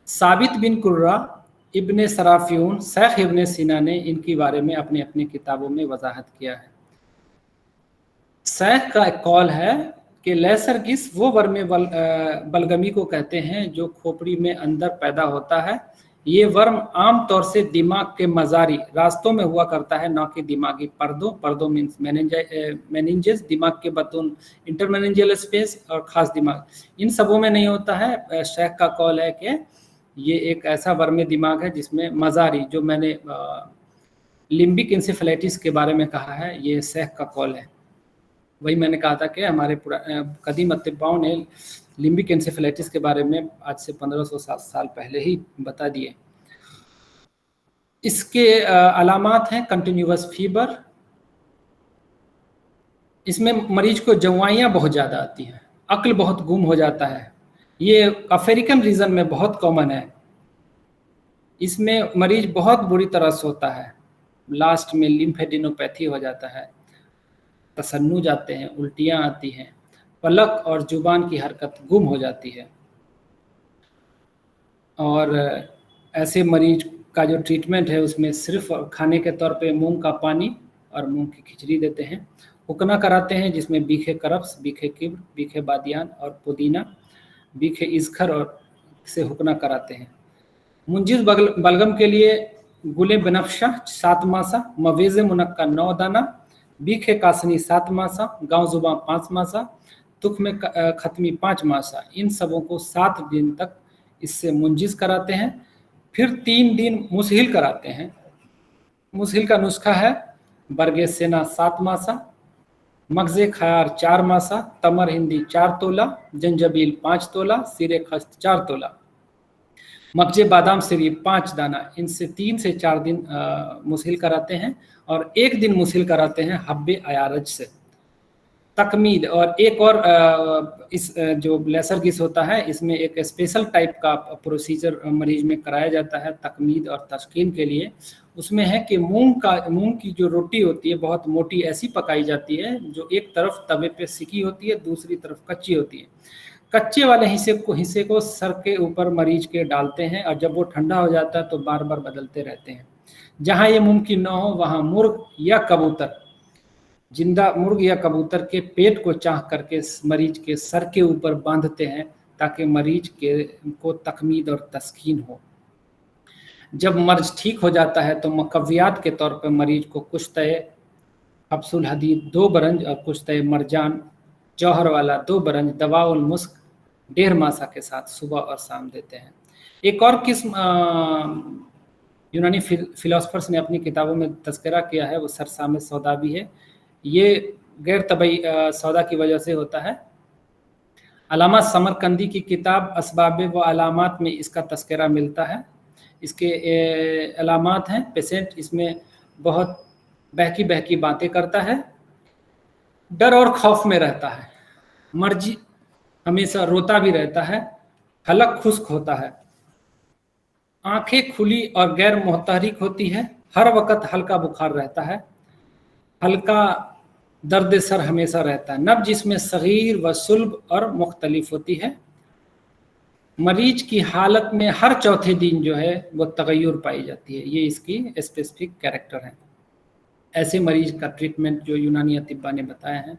साबित बिन कुर्रा, इब्ने सराफियून, शेख इब्ने सीना ने इनके बारे में अपनी अपनी किताबों में वजाहत किया है। शेख का एक कॉल है कि लेसरगिस वो वर्म बलगमी को कहते हैं जो खोपड़ी में अंदर पैदा होता है। ये वर्म आम तौर से दिमाग के मजारी रास्तों में हुआ करता है, न कि दिमागी पर्दों मीन्स मेनिंजेस, दिमाग के बतून, इंटरमेनेंजियल स्पेस और खास दिमाग, इन सबों में नहीं होता है। शेख का कॉल है कि ये एक ऐसा वर्म दिमाग है जिसमें मजारी, जो मैंने लिम्बिक इंसेफेलाइटिस के बारे में कहा है, ये शेख का कॉल है। वही मैंने कहा था कि हमारे कदीम अतिब्बाओं ने लिम्बिक इंसेफेलाइटिस के बारे में आज से 1500 साल पहले ही बता दिए। इसके अलामात हैं कंटिन्यूअस फीवर, इसमें मरीज को जवाइयाँ बहुत ज़्यादा आती हैं, अक्ल बहुत गुम हो जाता है। ये अफ्रीकन रीजन में बहुत कॉमन है। इसमें मरीज बहुत बुरी तरह सोता है, लास्ट में लिम्फेडिनोपैथी हो जाता है, तसन्नु जाते हैं, उल्टियाँ आती हैं, पलक और जुबान की हरकत गुम हो जाती है। और ऐसे मरीज का जो ट्रीटमेंट है उसमें सिर्फ खाने के तौर पे मूंग का पानी और मूंग की खिचड़ी देते हैं। हुक्ना कराते हैं जिसमें बीखे करफ्स, बीखे किब्र, बीखे बादियान और पुदीना, बीखे इज़खर और से हुक्ना कराते हैं। मुंजिज बलगम के लिए गुले बनफशा 7 मासा, मवेज़ मुनक्का 9 दाना, बीखे कासनी 7 मासा, गाँव जुबां 5 मासा, तुख में खत्मी 5 मासा, इन सबों को 7 दिन तक इससे मुंजिज कराते हैं। फिर 3 दिन मुसहिल कराते हैं। मुसहिल का नुस्खा है बरगे सेना 7 मासा, मगज़े खयार 4 मासा, तमर हिंदी 4 तोला, जंजबील 5 तोला, सिरे खस्त 4 तोला, मगजे बादाम सिरी 5 दाना। इनसे 3 से 4 दिन मुसहिल कराते हैं और 1 दिन मुसहिल कराते हैं हब्बे अयारज से। तकमीद, और एक और इस जो लेसरगिस होता है इसमें एक स्पेशल टाइप का प्रोसीजर मरीज में कराया जाता है तकमीद और तस्कीन के लिए। उसमें है कि मूंग की जो रोटी होती है बहुत मोटी ऐसी पकाई जाती है जो एक तरफ तवे पे सिकी होती है, दूसरी तरफ कच्ची होती है। कच्चे वाले हिस्से को सर के ऊपर मरीज के डालते हैं और जब वो ठंडा हो जाता है तो बार बार बदलते रहते हैं। जहाँ ये मुमकिन न हो वहाँ मुर्ग या कबूतर, जिंदा मुर्ग या कबूतर के पेट को चाह करके मरीज के सर के ऊपर बांधते हैं ताकि मरीज को तकमीद और तस्कीन हो। जब मर्ज ठीक हो जाता है तो मकवियात के तौर पर मरीज को कुश्ते अफसुल हदीद 2 बरंज और कुश्ते मरजान जौहर वाला 2 बरंज दवा उल मुस्क 1.5 मासा के साथ सुबह और शाम देते हैं। एक और किस्म यूनानी फिलोसफर्स ने अपनी किताबों में तस्करा किया है, वो सरसाम सौदाबी है। ये गैर तबई सौदा की वजह से होता है। अलामा समरकंदी की किताब असबाब व अलामात में इसका तस्करा मिलता है। इसके अलामात हैं, पेशेंट इसमें बहुत बहकी बहकी बातें करता है, डर और खौफ में रहता है, मर्जी हमेशा रोता भी रहता है, हलक खुश्क होता है, आंखें खुली और गैर मुतहरिक होती है, हर वक्त हल्का बुखार रहता है, हल्का दर्द सर हमेशा रहता है, नब्ज इसमें सगीर व सुल्ब और मुख्तलिफ होती है। मरीज की हालत में हर चौथे दिन जो है वो तगय्युर पाई जाती है। ये इसकी स्पेसिफिक कैरेक्टर है। ऐसे मरीज का ट्रीटमेंट जो यूनानी अतिब्बा ने बताया है,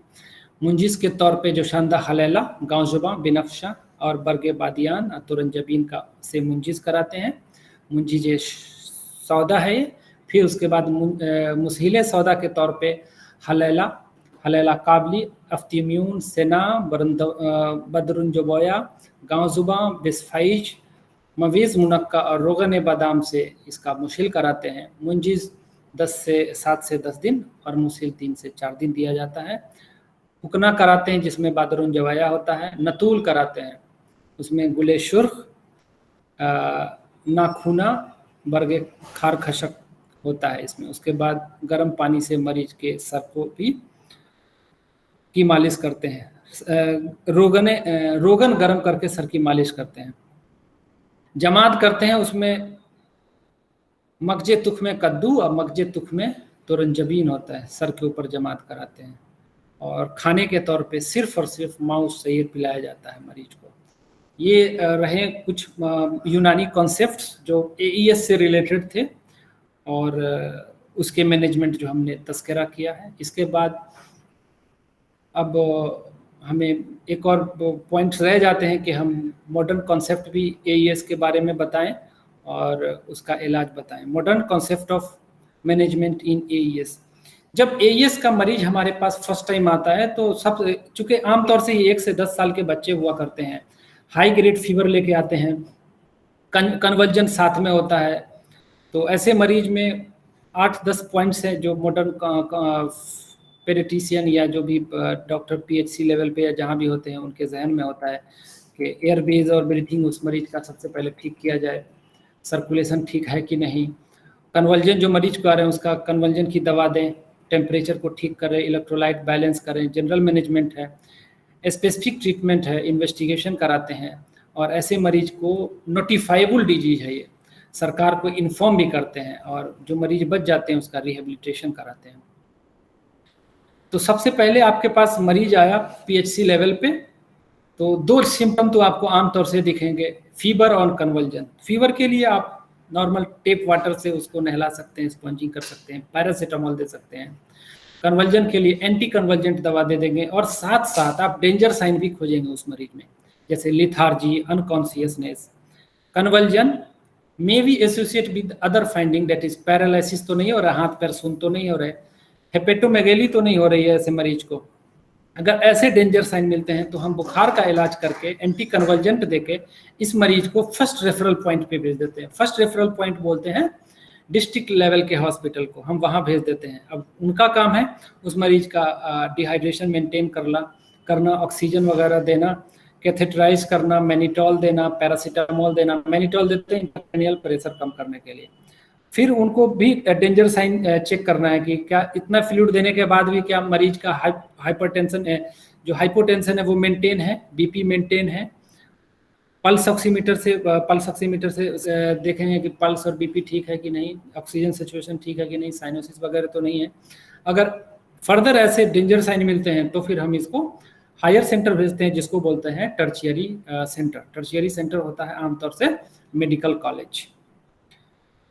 मुंजिस के तौर पे जो शानदा हलेला, गाँव जुबां, बिनफ्शा और बरगे बादियान और तुरंजबीन का से मुंजिस कराते हैं। मुंजिज सौदा है ये। फिर उसके बाद मुसहिल सौदा के तौर पे हलेला काबली, अफ्तीम्यून, सेना, बदरुंजबोया, गाँव जुबां, बिस्फाइज, मवीज़ मुनक्का और रोगन बादाम से इसका मुशिल कराते हैं। मुंजिज 7 से 10 दिन और मुसिल 3 से 4 दिन दिया जाता है। हुक्ना कराते हैं जिसमें बादरुन जवाया होता है। नतूल कराते हैं, उसमें गुले शुर्ख, नाखूना, बरगे खार खशक होता है इसमें। उसके बाद गर्म पानी से मरीज के सर को भी की मालिश करते हैं, रोगन गर्म करके सर की मालिश करते हैं। जमात करते हैं, उसमें मगजे तुख में कद्दू और मगजे तुख में तुरंजबीन होता है, सर के ऊपर जमात कराते हैं। और खाने के तौर पे सिर्फ और सिर्फ माउस सहीर पिलाया जाता है मरीज को। ये रहे कुछ यूनानी कॉन्सेप्ट्स जो एईएस से रिलेटेड थे और उसके मैनेजमेंट जो हमने तस्करा किया है। इसके बाद अब हमें एक और पॉइंट्स रह जाते हैं कि हम मॉडर्न कॉन्सेप्ट भी एईएस के बारे में बताएं और उसका इलाज बताएं। Modern concept of management in AES. जब एईएस का मरीज हमारे पास फर्स्ट टाइम आता है तो सब, चूंकि आमतौर से ये 1 से 10 साल के बच्चे हुआ करते हैं, हाई ग्रेड फीवर लेके आते हैं, कन्वर्जन साथ में होता है, तो ऐसे मरीज में 8-10 पॉइंट्स हैं जो मॉडर्न पेडिट्रिशियन या जो भी डॉक्टर पीएचसी लेवल पे या जहाँ भी होते हैं उनके जहन में होता है कि एयरवेज और ब्रीथिंग उस मरीज का सबसे पहले ठीक किया जाए, सर्कुलेशन ठीक है कि नहीं, कन्वर्जन जो मरीज को आ रहे हैं उसका कन्वर्जन की दवा दें, टेम्परेचर को ठीक करें, इलेक्ट्रोलाइट बैलेंस करें, जनरल मैनेजमेंट है, स्पेसिफिक ट्रीटमेंट है, इन्वेस्टिगेशन कराते हैं। और ऐसे मरीज को नोटिफाइबल डिजीज है, ये सरकार को इन्फॉर्म भी करते हैं और जो मरीज बच जाते हैं उसका रिहेबिलिटेशन कराते हैं। तो सबसे पहले आपके पास मरीज आया पीएचसी लेवल पे, तो 2 सिम्टम तो आपको आमतौर से दिखेंगे, फीवर और कन्वर्जन। फीवर के लिए आप नॉर्मल टेप वाटर से उसको नहला सकते हैं, स्पॉन्जिंग कर सकते हैं, पैरासीटामोल दे सकते हैं। कन्वर्जन के लिए एंटी कन्वर्जेंट दवा दे देंगे और साथ साथ आप डेंजर साइन भी खोजेंगे उस मरीज में, जैसे lethargy, unconsciousness. Conversion may be associate with other finding, that is paralysis तो नहीं हो रहा, हाथ पैर सुन तो नहीं हो रहे, हेपेटोमेगेली तो नहीं हो रही है ऐसे मरीज को। अगर ऐसे डेंजर साइन मिलते हैं तो हम बुखार का इलाज करके एंटी कन्वर्जेंट देके इस मरीज को फर्स्ट रेफरल पॉइंट पे भेज देते हैं। फर्स्ट रेफरल पॉइंट बोलते हैं डिस्ट्रिक्ट लेवल के हॉस्पिटल को, हम वहाँ भेज देते हैं। अब उनका काम है उस मरीज का डिहाइड्रेशन मेंटेन करना, ऑक्सीजन वगैरह देना, कैथेटराइज करना, मैनिटॉल देना, पैरासीटामोल देना। मैनिटॉल देते हैं इंट्राक्रेनियल प्रेशर कम करने के लिए। फिर उनको भी डेंजर साइन चेक करना है कि क्या इतना फ्लूइड देने के बाद भी क्या मरीज का हाइपरटेंशन है, जो हाइपोटेंशन है वो मेंटेन है, बीपी मेंटेन है। पल्स ऑक्सीमीटर से देखेंगे कि पल्स और बीपी ठीक है कि नहीं, ऑक्सीजन सिचुएशन ठीक है कि नहीं, साइनोसिस वगैरह तो नहीं है। अगर फर्दर ऐसे डेंजर साइन मिलते हैं तो फिर हम इसको हायर सेंटर भेजते हैं, जिसको बोलते हैं टर्शियरी सेंटर। टर्शियरी सेंटर होता है आमतौर से मेडिकल कॉलेज।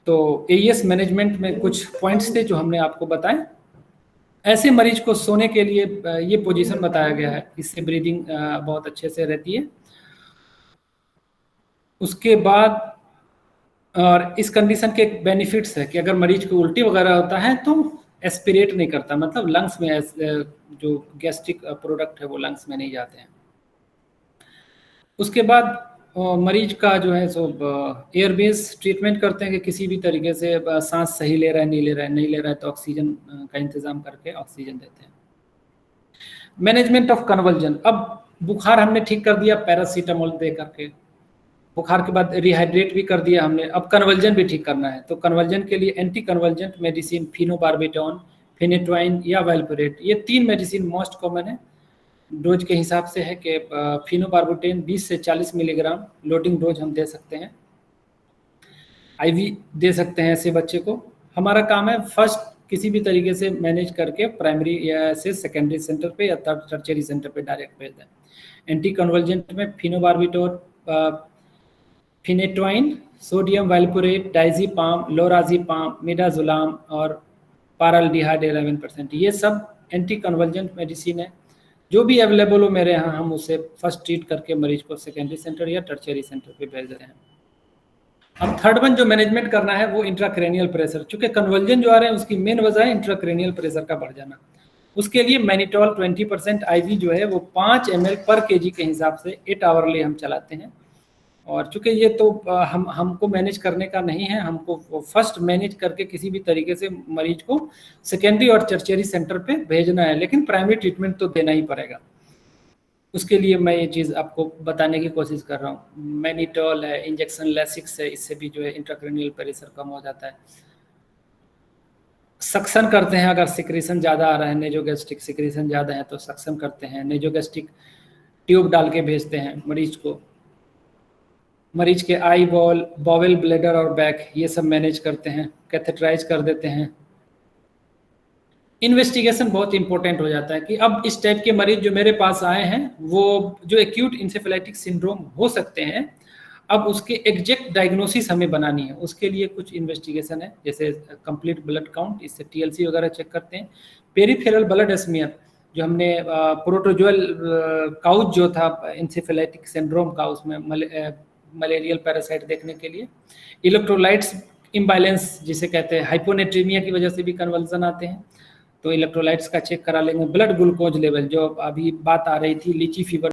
तो एईएस मैनेजमेंट में कुछ पॉइंट्स थे जो हमने आपको बताए। ऐसे मरीज को सोने के लिए ये पोजीशन बताया गया है, इससे ब्रीदिंग बहुत अच्छे से रहती है। उसके बाद और इस कंडीशन के एक बेनिफिट्स है कि अगर मरीज को उल्टी वगैरह होता है तो एस्पिरेट नहीं करता, मतलब लंग्स में जो गैस्ट्रिक प्रोडक्ट है वो लंग्स में नहीं जाते हैं। उसके बाद मरीज का जो है सो एयरबेस ट्रीटमेंट करते हैं कि किसी भी तरीके से सांस सही ले रहा है, नहीं ले रहा है तो ऑक्सीजन का इंतजाम करके ऑक्सीजन देते हैं। मैनेजमेंट ऑफ कन्वर्जन, अब बुखार हमने ठीक कर दिया पैरासीटामोल दे करके, बुखार के बाद रिहाइड्रेट भी कर दिया हमने, अब कन्वर्जन भी ठीक करना है। तो कन्वर्जन के लिए anti convergent medicine phenobarbitone, phenytoin या वेल्पोरेट, ये 3 मेडिसिन मोस्ट कॉमन है। डोज के हिसाब से है कि फिनोबार्बिटॉन 20 से 40 मिलीग्राम लोडिंग डोज हम दे सकते हैं, आईवी दे सकते हैं ऐसे बच्चे को। हमारा काम है फर्स्ट किसी भी तरीके से मैनेज करके प्राइमरी या से सेकेंडरी सेंटर पे या टर्शियरी सेंटर पे डायरेक्ट भेज दें। एंटी कन्वर्जेंट में फिनोबार्बिटॉन, फिनेटोइन, सोडियम वेल्पोरेट, डाइजीपाम, लोराजीपाम, मिडाजोलाम और पाराल्डिहाइड 11%, ये सब एंटी कन्वर्जेंट मेडिसिन है। जो भी अवेलेबल हो मेरे यहाँ, हम उसे फर्स्ट ट्रीट करके मरीज को सेकेंडरी सेंटर या टर्शियरी सेंटर पे भेज देते हैं। अब थर्ड वन जो मैनेजमेंट करना है वो इंट्राक्रेनियल प्रेशर, चूंकि कन्वर्जन जो आ रहे हैं उसकी मेन वजह है इंट्राक्रेनियल प्रेशर का बढ़ जाना। उसके लिए मैनिटॉल 20% आईवी जो है वो 5 ml पर केजी के हिसाब से 8 आवरली हम चलाते हैं। और चूंकि ये तो हमको मैनेज करने का नहीं है, हमको फर्स्ट मैनेज करके किसी भी तरीके से मरीज को सेकेंडरी और टर्शियरी सेंटर पे भेजना है, लेकिन प्राइमरी ट्रीटमेंट तो देना ही पड़ेगा। उसके लिए मैं ये चीज़ आपको बताने की कोशिश कर रहा हूँ। मैनिटॉल है, इंजेक्शन लेसिक्स है, इससे भी जो है इंट्राक्रेनियल प्रेशर कम हो जाता है। सक्शन करते हैं, अगर सिक्रीशन ज़्यादा आ रहा है, नेजोगैस्ट्रिक सिक्रीशन ज़्यादा है तो सक्शन करते हैं, नेजोगैस्ट्रिक ट्यूब डाल के भेजते हैं मरीज को। मरीज के आई बॉल, बॉवेल, ब्लैडर और बैक ये सब मैनेज करते हैं, कैथेटराइज कर देते हैं। इन्वेस्टिगेशन बहुत इंपॉर्टेंट हो जाता है कि अब इस टाइप के मरीज जो मेरे पास आए हैं वो जो एक्यूट इंसेफेलाइटिक सिंड्रोम हो सकते हैं, अब उसके एग्जैक्ट डायग्नोसिस हमें बनानी है। उसके लिए कुछ इन्वेस्टिगेशन है, जैसे कंप्लीट ब्लड काउंट, इससे टीएलसी वगैरह चेक करते हैं। पेरिफेरल ब्लड स्मीयर, जो हमने प्रोटोजोअल काउच जो था इंसेफेलाइटिक सिंड्रोम का, उसमें मलेरियल पैरासाइट देखने के लिए। इलेक्ट्रोलाइट्स इम्बैलेंस जिसे कहते हैं, हाइपोनेट्रीमिया की वजह से भी कन्वर्जन आते हैं, तो इलेक्ट्रोलाइट्स का चेक करा लेंगे। ब्लड ग्लूकोज लेवल, जो अभी बात आ रही थी लीची फीवर,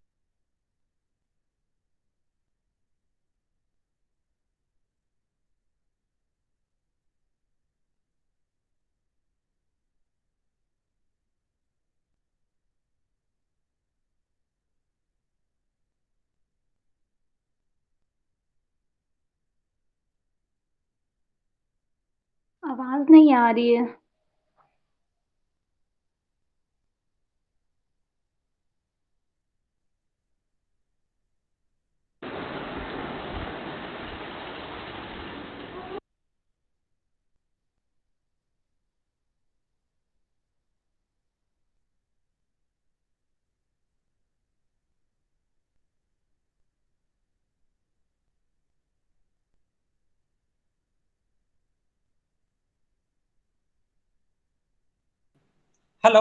आवाज नहीं आ रही है। Hello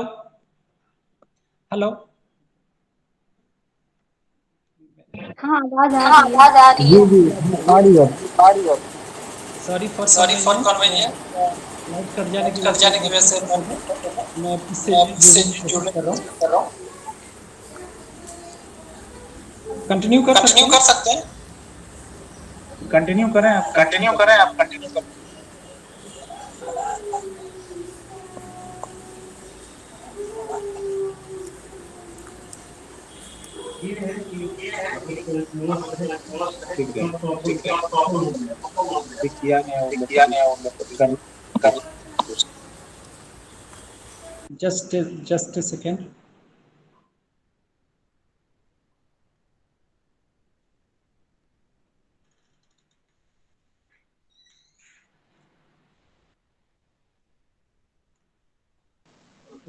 hello. हाँ, आवाज आ हाँ, रही है। आवाज आ रही है। जी जी, आ रही है। Sorry for sorry for convenience, convenience, light cut जाने की वजह कट से जाने की वजह से मैं इससे मैं जुड़ने इससे की कोशिश जुड़ने कर की रहा कोशिश हूँ। कर रहा हूँ। कंटिन्यू कर सकते कंटिन्यू हैं? कर सकते हैं? कंटिन्यू करें, आप कंटिन्यू कंटिन्यू करें, आप कंटिन्यू करें। ये है कि ठीक है, ठीक है, ठीक किया नहीं उन लोग को किया नहीं उन लोग को कर कर जस्ट अ सेकेंड।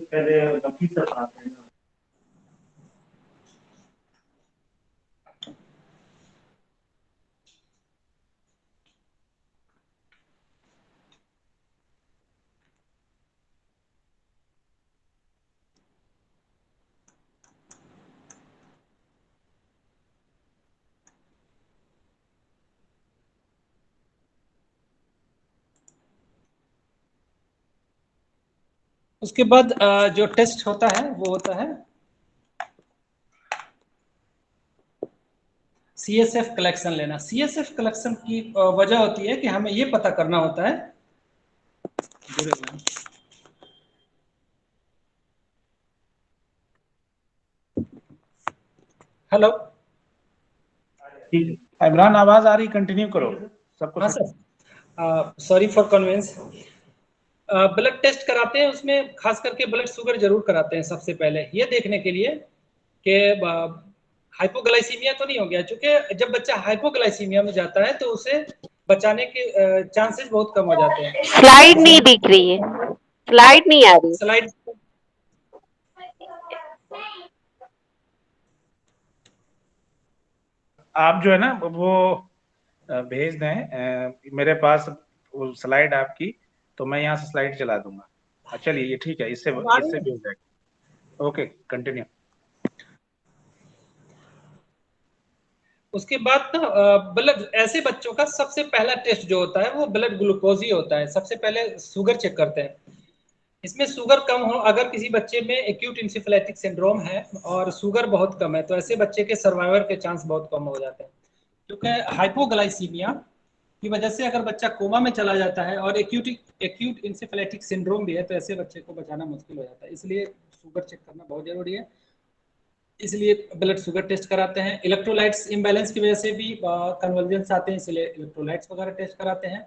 पहले लकी सर आते हैं। उसके बाद जो टेस्ट होता है वो होता है CSF कलेक्शन लेना। CSF कलेक्शन की वजह होती है कि हमें ये पता करना होता है, हेलो। ठीक है इमरान, आवाज आ रही, कंटिन्यू करो सबको। हाँ sir, sorry for convenience. Blood test कराते हैं, उसमें खास करके ब्लड शुगर जरूर कराते हैं सबसे पहले, ये देखने के लिए कि हाइपोग्लाइसीमिया तो नहीं हो गया, क्योंकि जब बच्चा हाइपोग्लाइसीमिया में जाता है तो उसे बचाने के चांसेस बहुत कम हो जाते हैं। स्लाइड नहीं दिख रही है, स्लाइड नहीं आ रही। स्लाइड आप जो है ना वो भेज दें मेरे पास वो स्लाइड आपकी, तो मैं यहाँ से स्लाइड चला दूंगा। चलिए ये ठीक है, इससे भी हो जाएगा। Okay continue. उसके बाद ना ब्लड, ऐसे बच्चों का सबसे पहला टेस्ट जो होता है वो ब्लड ग्लूकोज ही होता है। सबसे पहले शुगर चेक करते हैं। इसमें शुगर कम हो, अगर किसी बच्चे में एक्यूट इंसेफेलाइटिक सिंड्रोम है और शुगर बहुत कम है, तो ऐसे बच्चे के सर्वाइवर के चांस बहुत कम हो जाते हैं। क्योंकि हाइपोग्लाइसीमिया की वजह से अगर बच्चा कोमा में चला जाता है और एक्यूट इंसेफेलाइटिक सिंड्रोम भी है, तो ऐसे बच्चे को बचाना मुश्किल हो जाता है। इसलिए शुगर चेक करना बहुत जरूरी है, इसलिए ब्लड शुगर टेस्ट कराते हैं। इलेक्ट्रोलाइट्स इम्बैलेंस की वजह से भी कन्वर्जेंस आते हैं, इसलिए इलेक्ट्रोलाइट्स वगैरह टेस्ट कराते हैं।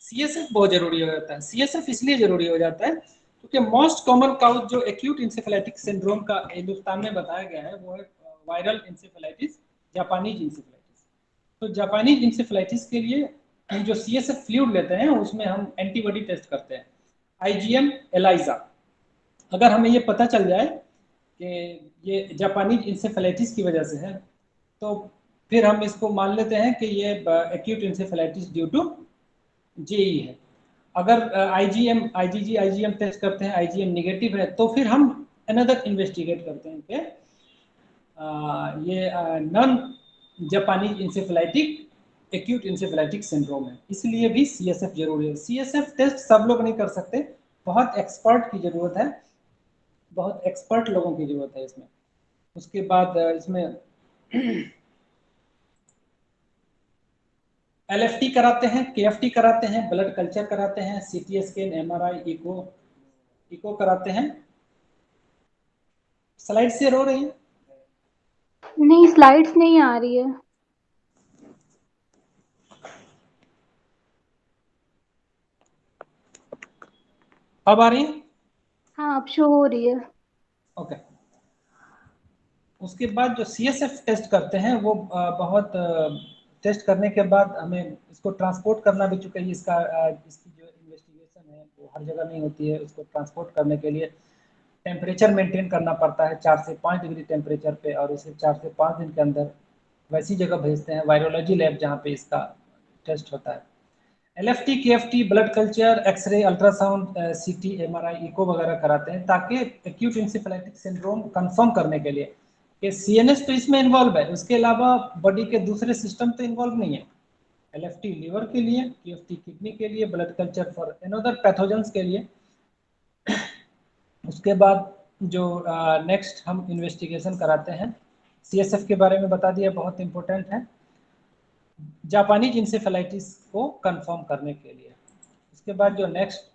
CSF बहुत जरूरी हो जाता है। CSF इसलिए जरूरी हो जाता है क्योंकि मोस्ट कॉमन काउज जो एक्यूट इंसेफेलाइटिक सिंड्रोम का हिंदुस्तान में बताया गया है वो है वायरल इंसेफेलाइटिस, जापानीज इंसेफेलाइटिस। तो जापानीज इंसेफेलाइटिस के लिए हम जो CSF फ्लूइड लेते हैं उसमें हम एंटीबॉडी टेस्ट करते हैं, IgM ELISA। अगर हमें ये पता चल जाए कि ये जापानीज इंसेफेलाइटिस की वजह से है तो फिर हम इसको मान लेते हैं कि ये acute encephalitis due to JE है। अगर IgM टेस्ट करते हैं, IgM नेगेटिव है, तो फिर हम अनदर इन्वेस्टिगेट करते हैं कि ये non Japanese इंसेफेलाइटिक acute encephalitic syndrome है, इसलिए भी CSF जरूरी है। CSF टेस्ट सब लोग नहीं कर सकते, बहुत एक्सपर्ट की जरूरत है, बहुत एक्सपर्ट लोगों की जरूरत है इसमें। उसके बाद इसमें LFT कराते हैं, KFT कराते हैं, ब्लड कल्चर कराते हैं, CT स्कैन, MRI, इको कराते हैं। स्लाइड शेयर हो रही है? नहीं, स्लाइड्स नहीं आ रही है। अब आ रही है? हाँ, अब शो हो रही है। ओके। उसके बाद जो CSF टेस्ट करते हैं वो बहुत टेस्ट करने के बाद हमें इसको ट्रांसपोर्ट करना भी, चूंकि इसका इसकी जो इन्वेस्टिगेशन है वो हर जगह नहीं होती है, उसको ट्रांसपोर्ट करने के लिए टेम्परेचर मेंटेन करना पड़ता है 4 से 5 डिग्री टेम्परेचर पे, और उसे 4 से 5 दिन के अंदर वैसी जगह भेजते हैं, वायरोलॉजी लैब, जहाँ पे इसका टेस्ट होता है। LFT, KFT, blood culture, x-ray, ultrasound, CT, MRI, echo वगैरह कराते हैं ताकि एक्यूट इंसेफेलाइटिक सिंड्रोम कंफर्म करने के लिए कि CNS तो इसमें इन्वॉल्व है, उसके अलावा बॉडी के दूसरे सिस्टम तो इन्वॉल्व नहीं है। LFT लीवर के लिए, KFT किडनी के लिए, blood culture for another pathogens के लिए। उसके बाद जो नेक्स्ट हम इन्वेस्टिगेशन कराते हैं, CSF के बारे में बता दिया, बहुत इंपॉर्टेंट है जापानीज इंसेफेलाइटिस को कंफर्म करने के लिए। उसके बाद जो नेक्स्ट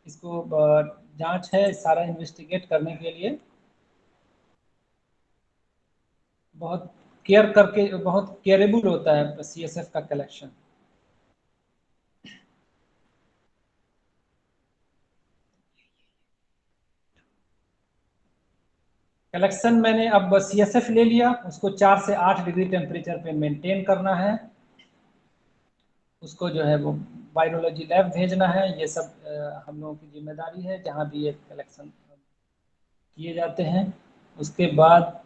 इसको जांच है सारा इन्वेस्टिगेट करने के लिए, बहुत केयर करके, बहुत केयरेबल होता है CSF का कलेक्शन। कलेक्शन मैंने अब CSF ले लिया, उसको 4 से 8 डिग्री टेम्परेचर पे मेंटेन करना है, उसको जो है वो वायरोलॉजी लैब भेजना है। ये सब हम लोगों की जिम्मेदारी है जहाँ भी ये कलेक्शन किए जाते हैं। उसके बाद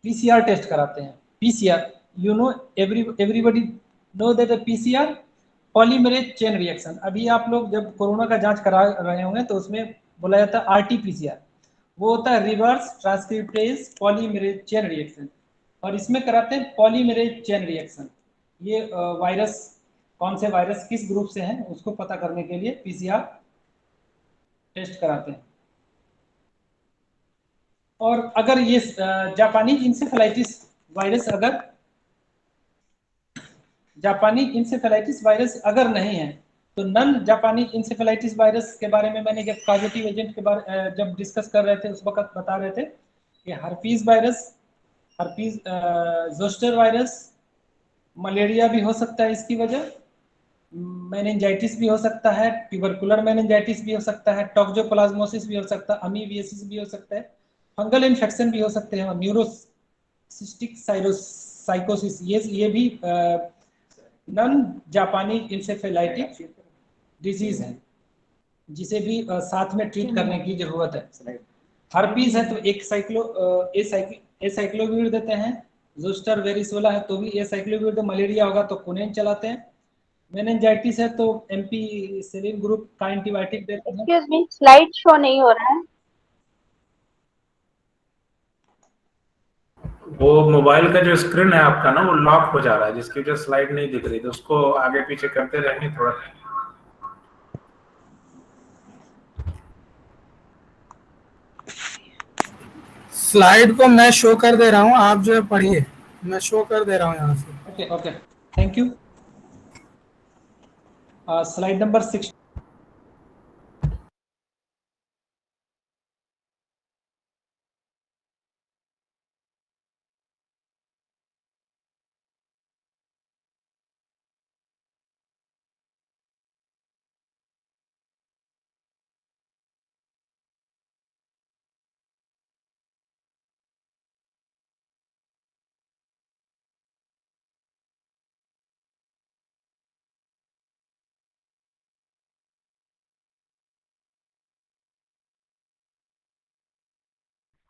PCR टेस्ट कराते हैं। PCR, you know, everybody know that PCR polymerase chain reaction. अभी आप लोग जब कोरोना का जांच करा रहे होंगे तो उसमें बोला जाता है RT-PCR, वो होता है reverse transcriptase polymerase chain reaction, और इसमें कराते हैं पॉलीमरेज चेन रिएक्शन। ये वायरस, कौन से वायरस किस ग्रुप से हैं उसको पता करने के लिए PCR टेस्ट कराते हैं। और अगर ये जापानीज इंसेफेलाइटिस वायरस, अगर जापानीज इंसेफेलाइटिस वायरस अगर नहीं है तो नन जापानीज इंसेफेलाइटिस वायरस के बारे में मैंने जब पॉजिटिव एजेंट के बारे जब डिस्कस कर रहे थे उस वक्त बता रहे थे कि herpes virus, herpes zoster virus, malaria भी हो सकता है इसकी वजह, मेनिंजाइटिस भी हो सकता है, ट्यूबरकुलर मेनिंजाइटिस भी हो सकता है, टॉक्सोप्लाज्मोसिस भी हो सकता है, अमीबियासिस भी हो सकता है, फंगल इन्फेक्शन भी हो सकते हैं, और न्यूरोसिस्टिक साइकोसिस, ये भी नॉन जापानी इंसेफेलाइटिक डिजीज है जिसे भी साथ में ट्रीट करने की जरूरत है। हर्पीज है तो एक एसाइक्लोविर देते हैं, जोस्टर वेरिसोला है तो भी एसाइक्लोविर दे, मलेरिया होगा तो कुनेन चलाते हैं, मेनिंजाइटिस है तो एम्पीसिलिन ग्रुप का एंटीबायोटिक देते हैं। एक्सक्यूज मी, स्लाइड शो नहीं हो रहा है। वो मोबाइल का जो स्क्रीन है आपका ना वो लॉक हो जा रहा है, जिसकी वजह स्लाइड नहीं दिख रही, तो उसको आगे पीछे करते रहेंगे थोड़ा। स्लाइड को मैं शो कर दे रहा हूँ, आप जो है पढ़िए, मैं शो कर दे रहा हूँ यहाँ से। Okay okay, thank you. Slide number 6।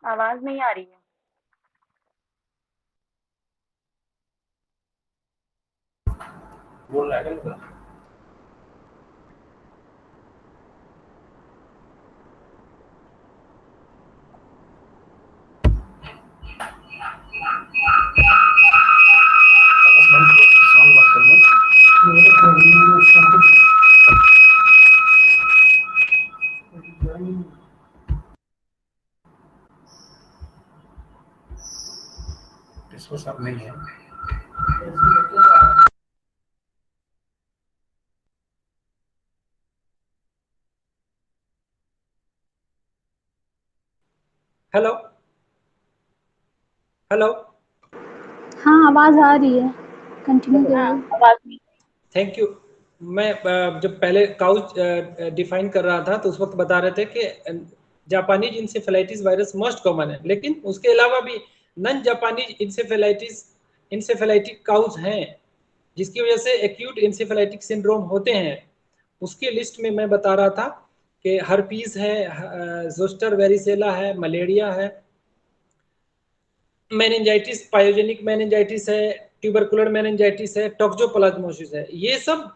आवाज नहीं आ रही है। बोल रहा है क्या? इसको सब नहीं है। हेलो हेलो, हाँ आवाज आ रही है, कंटिन्यू करिए। आवाज नहीं। Thank you. मैं जब पहले काउच डिफाइन कर रहा था तो उस वक्त बता रहे थे कि Japanese encephalitis virus most common है, लेकिन उसके अलावा भी नॉन जापानीज इंसेफेलाइटिक काउज हैं जिसकी वजह से एक्यूट इंसेफेलाइटिक सिंड्रोम होते हैं। उसकी लिस्ट में मैं बता रहा था कि हर्पीज है, जोस्टर वेरिसेला है, मलेरिया है, मेनिंजाइटिस, पायोजेनिक मेनिंजाइटिस है, ट्यूबरकुलर मेनिंजाइटिस है, टोक्सोप्लाज्मोसिस है। ये सब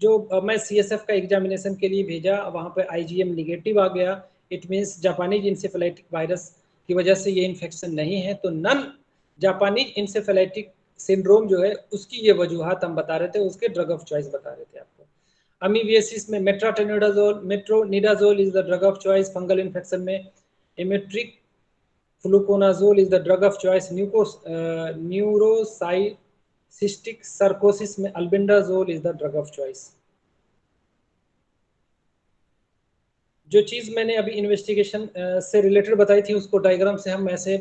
जो मैं सीएसएफ का एग्जामिनेशन के लिए भेजा, वहाँ पे आईजीएम निगेटिव आ गया। इट मीन्स जापानीज इंसेफेलाइटिक वायरस की वजह से ये इन्फेक्शन नहीं है। तो नन जापानीज इंसेफेलाइटिक सिंड्रोम जो है उसकी ये वजूहत हम बता रहे थे, उसके ड्रग ऑफ चॉइस बता रहे थे आपको। अमीबियासिस में metronidazole is the drug of choice. Fungal infection में इमेट्रिक fluconazole is the drug of choice. Neurocysticercosis में albendazole is the drug of choice. जो चीज़ मैंने अभी इन्वेस्टिगेशन से रिलेटेड बताई थी उसको डायग्राम से हम ऐसे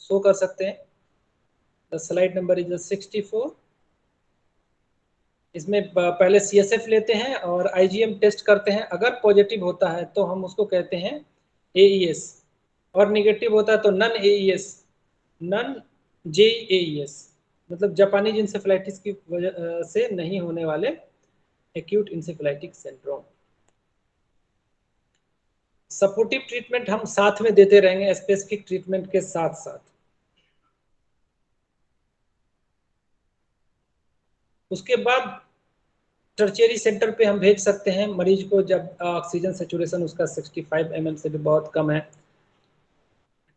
शो कर सकते हैं। The slide number is 64। इसमें पहले सीएसएफ लेते हैं और आईजीएम टेस्ट करते हैं। अगर पॉजिटिव होता है तो हम उसको कहते हैं एईएस, और निगेटिव होता है तो नन एईएस, नन जेईएस, मतलब जापानीज इंसेफेलाइटिस की वजह से नहीं होने वाले acute encephalitic syndrome. Supportive treatment हम साथ में देते रहेंगे स्पेसिफिक ट्रीटमेंट के साथ साथ। उसके बाद टर्शियरी सेंटर पे हम भेज सकते हैं मरीज को जब ऑक्सीजन सैचुरेशन उसका 65 ml से भी बहुत कम है।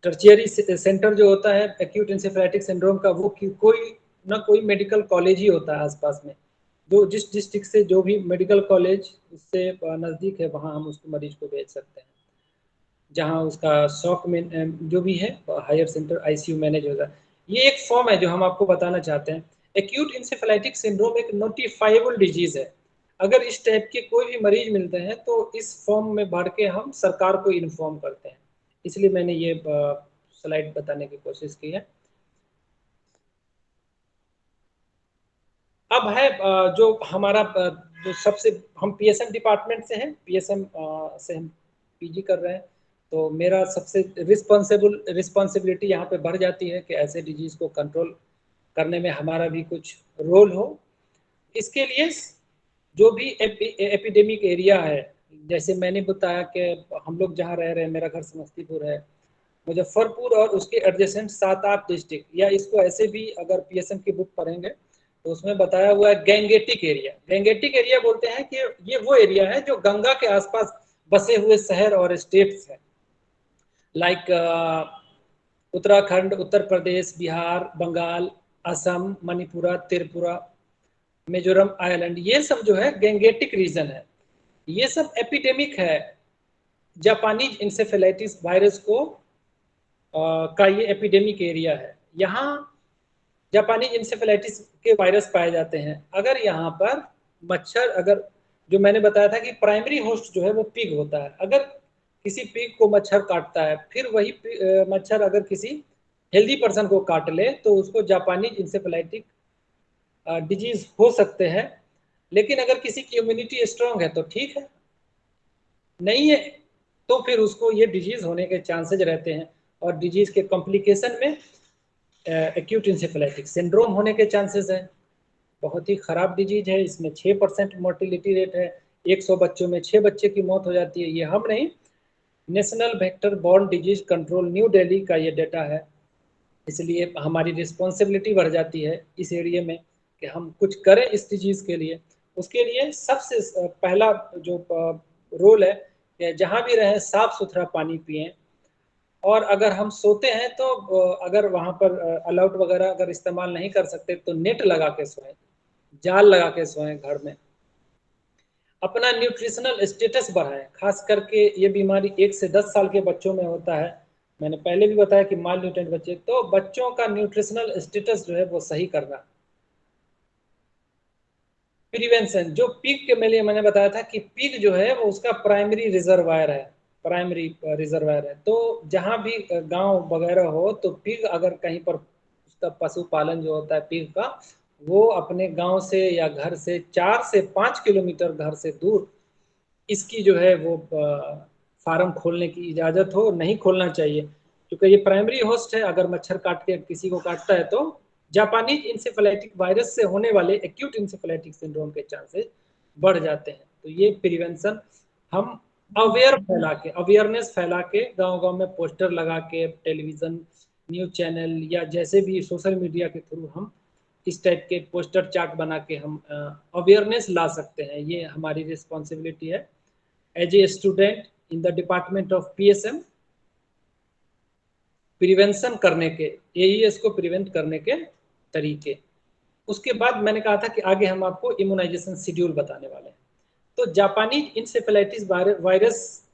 टर्शियरी सेंटर जो होता है एक्यूट इंसेफेलाइटिक सिंड्रोम का, वो कोई ना कोई मेडिकल कॉलेज ही होता है आसपास में। जो जिस डिस्ट्रिक्ट से जो भी मेडिकल कॉलेज उससे नज़दीक है वहाँ हम उसको मरीज को भेज सकते हैं, जहाँ उसका शॉक में जो भी है हायर सेंटर आईसीयू मैनेज होगा। ये एक फॉर्म है जो हम आपको बताना चाहते हैं। एक्यूट इंसेफेलाइटिक सिंड्रोम एक नोटिफाइबल डिजीज है। अगर इस टाइप के कोई भी मरीज मिलते हैं तो इस फॉर्म में भर के हम सरकार को इन्फॉर्म करते हैं, इसलिए मैंने ये स्लाइड बताने की कोशिश की है। अब है जो हमारा जो सबसे, हम पीएसएम डिपार्टमेंट से हैं, पीएसएम से हम पीजी कर रहे हैं, तो मेरा सबसे रिस्पॉन्सिबिलिटी यहाँ पे बढ़ जाती है कि ऐसे डिजीज को कंट्रोल करने में हमारा भी कुछ रोल हो। इसके लिए जो भी एपिडेमिक एरिया है, जैसे मैंने बताया कि हम लोग जहाँ रह रहे हैं, मेरा घर समस्तीपुर है, मुजफ्फरपुर और उसके एडजेसेंट 7-8 डिस्ट्रिक्ट, या इसको ऐसे भी अगर पीएसएम की बुक पढ़ेंगे तो उसमें बताया हुआ है गैंगेटिक एरिया। गैंगेटिक एरिया बोलते हैं कि ये वो एरिया है जो गंगा के आसपास बसे हुए शहर और स्टेट्स हैं, लाइक उत्तराखंड, उत्तर प्रदेश, बिहार, बंगाल, असम, मणिपुरा, त्रिपुरा, मिजोरम आइलैंड, ये सब जो है गैंगेटिक रीजन है। ये सब एपिडेमिक है जापानीज इंसेफेलाइटिस वायरस को का ये एपिडेमिक एरिया है। यहाँ जापानीज इंसेफेलाइटिस के वायरस पाए जाते हैं। अगर यहाँ पर मच्छर, अगर जो मैंने बताया था कि प्राइमरी होस्ट जो है वो पिग होता है, अगर किसी पिग को मच्छर काटता है, फिर वही मच्छर अगर किसी हेल्दी पर्सन को काट ले तो उसको जापानीज इंसेफेलाइटिक डिजीज हो सकते हैं। लेकिन अगर किसी की इम्यूनिटी स्ट्रांग है तो ठीक है, नहीं है तो फिर उसको ये डिजीज होने के चांसेज रहते हैं, और डिजीज के कॉम्प्लिकेशन में एक्यूट इंसेफेलाइटिक सिंड्रोम होने के चांसेस है। बहुत ही ख़राब डिजीज है, इसमें 6% मोर्टिलिटी रेट है, 100 बच्चों में 6 बच्चे की मौत हो जाती है। ये हम नहीं, national vector borne disease control new Delhi का ये डेटा है, इसलिए हमारी रिस्पॉन्सिबिलिटी बढ़ जाती है इस एरिया में कि हम कुछ करें इस डिजीज़ के लिए। उसके लिए सबसे पहला जो रोल है कि जहाँ भी रहें साफ़ सुथरा पानी पिएं, और अगर हम सोते हैं तो अगर वहाँ पर अलाउट वगैरह अगर इस्तेमाल नहीं कर सकते तो नेट लगा के सोएं, जाल लगा के सोएं घर में। अपना न्यूट्रिशनल स्टेटस बढ़ाएं, खास करके ये बीमारी 1 से 10 साल के बच्चों में होता है। मैंने पहले भी बताया कि माल न्यूट्रिएंट बच्चे, तो बच्चों का न्यूट्रिशनल स्टेटस जो है वो सही करना। प्रिवेंशन, जो पिग के लिए मैंने बताया था कि पिग जो है वो उसका प्राइमरी रिजर्वायर है, तो जहाँ भी गांव वगैरह हो तो पिग अगर कहीं पर उसका पशुपालन जो होता है पिग का, वो अपने गांव से या घर से 4 से 5 किलोमीटर घर से दूर इसकी जो है वो फार्म खोलने की इजाज़त हो, नहीं खोलना चाहिए, क्योंकि ये प्राइमरी होस्ट है। अगर मच्छर काट के किसी को काटता है तो जापानीज इंसेफेलाइटिक वायरस से होने वाले एक्यूट इंसेफेलाइटिक सिंड्रोम के चांसेस बढ़ जाते हैं। तो ये प्रिवेंशन हम अवेयरनेस फैला के गांव-गांव में पोस्टर लगा के, टेलीविज़न, न्यूज़ चैनल या जैसे भी सोशल मीडिया के थ्रू हम इस टाइप के पोस्टर चार्ट बना के हम अवेयरनेस ला सकते हैं। ये हमारी रिस्पॉन्सिबिलिटी है as a student in the department of PSM, prevention करने के, एईएस को प्रिवेंट करने के तरीके। उसके बाद मैंने कहा था कि आगे हम आपको इम्यूनाइजेशन शेड्यूल बताने वाले हैं। तो जापानीज इंसेफेलाइटिस वायरस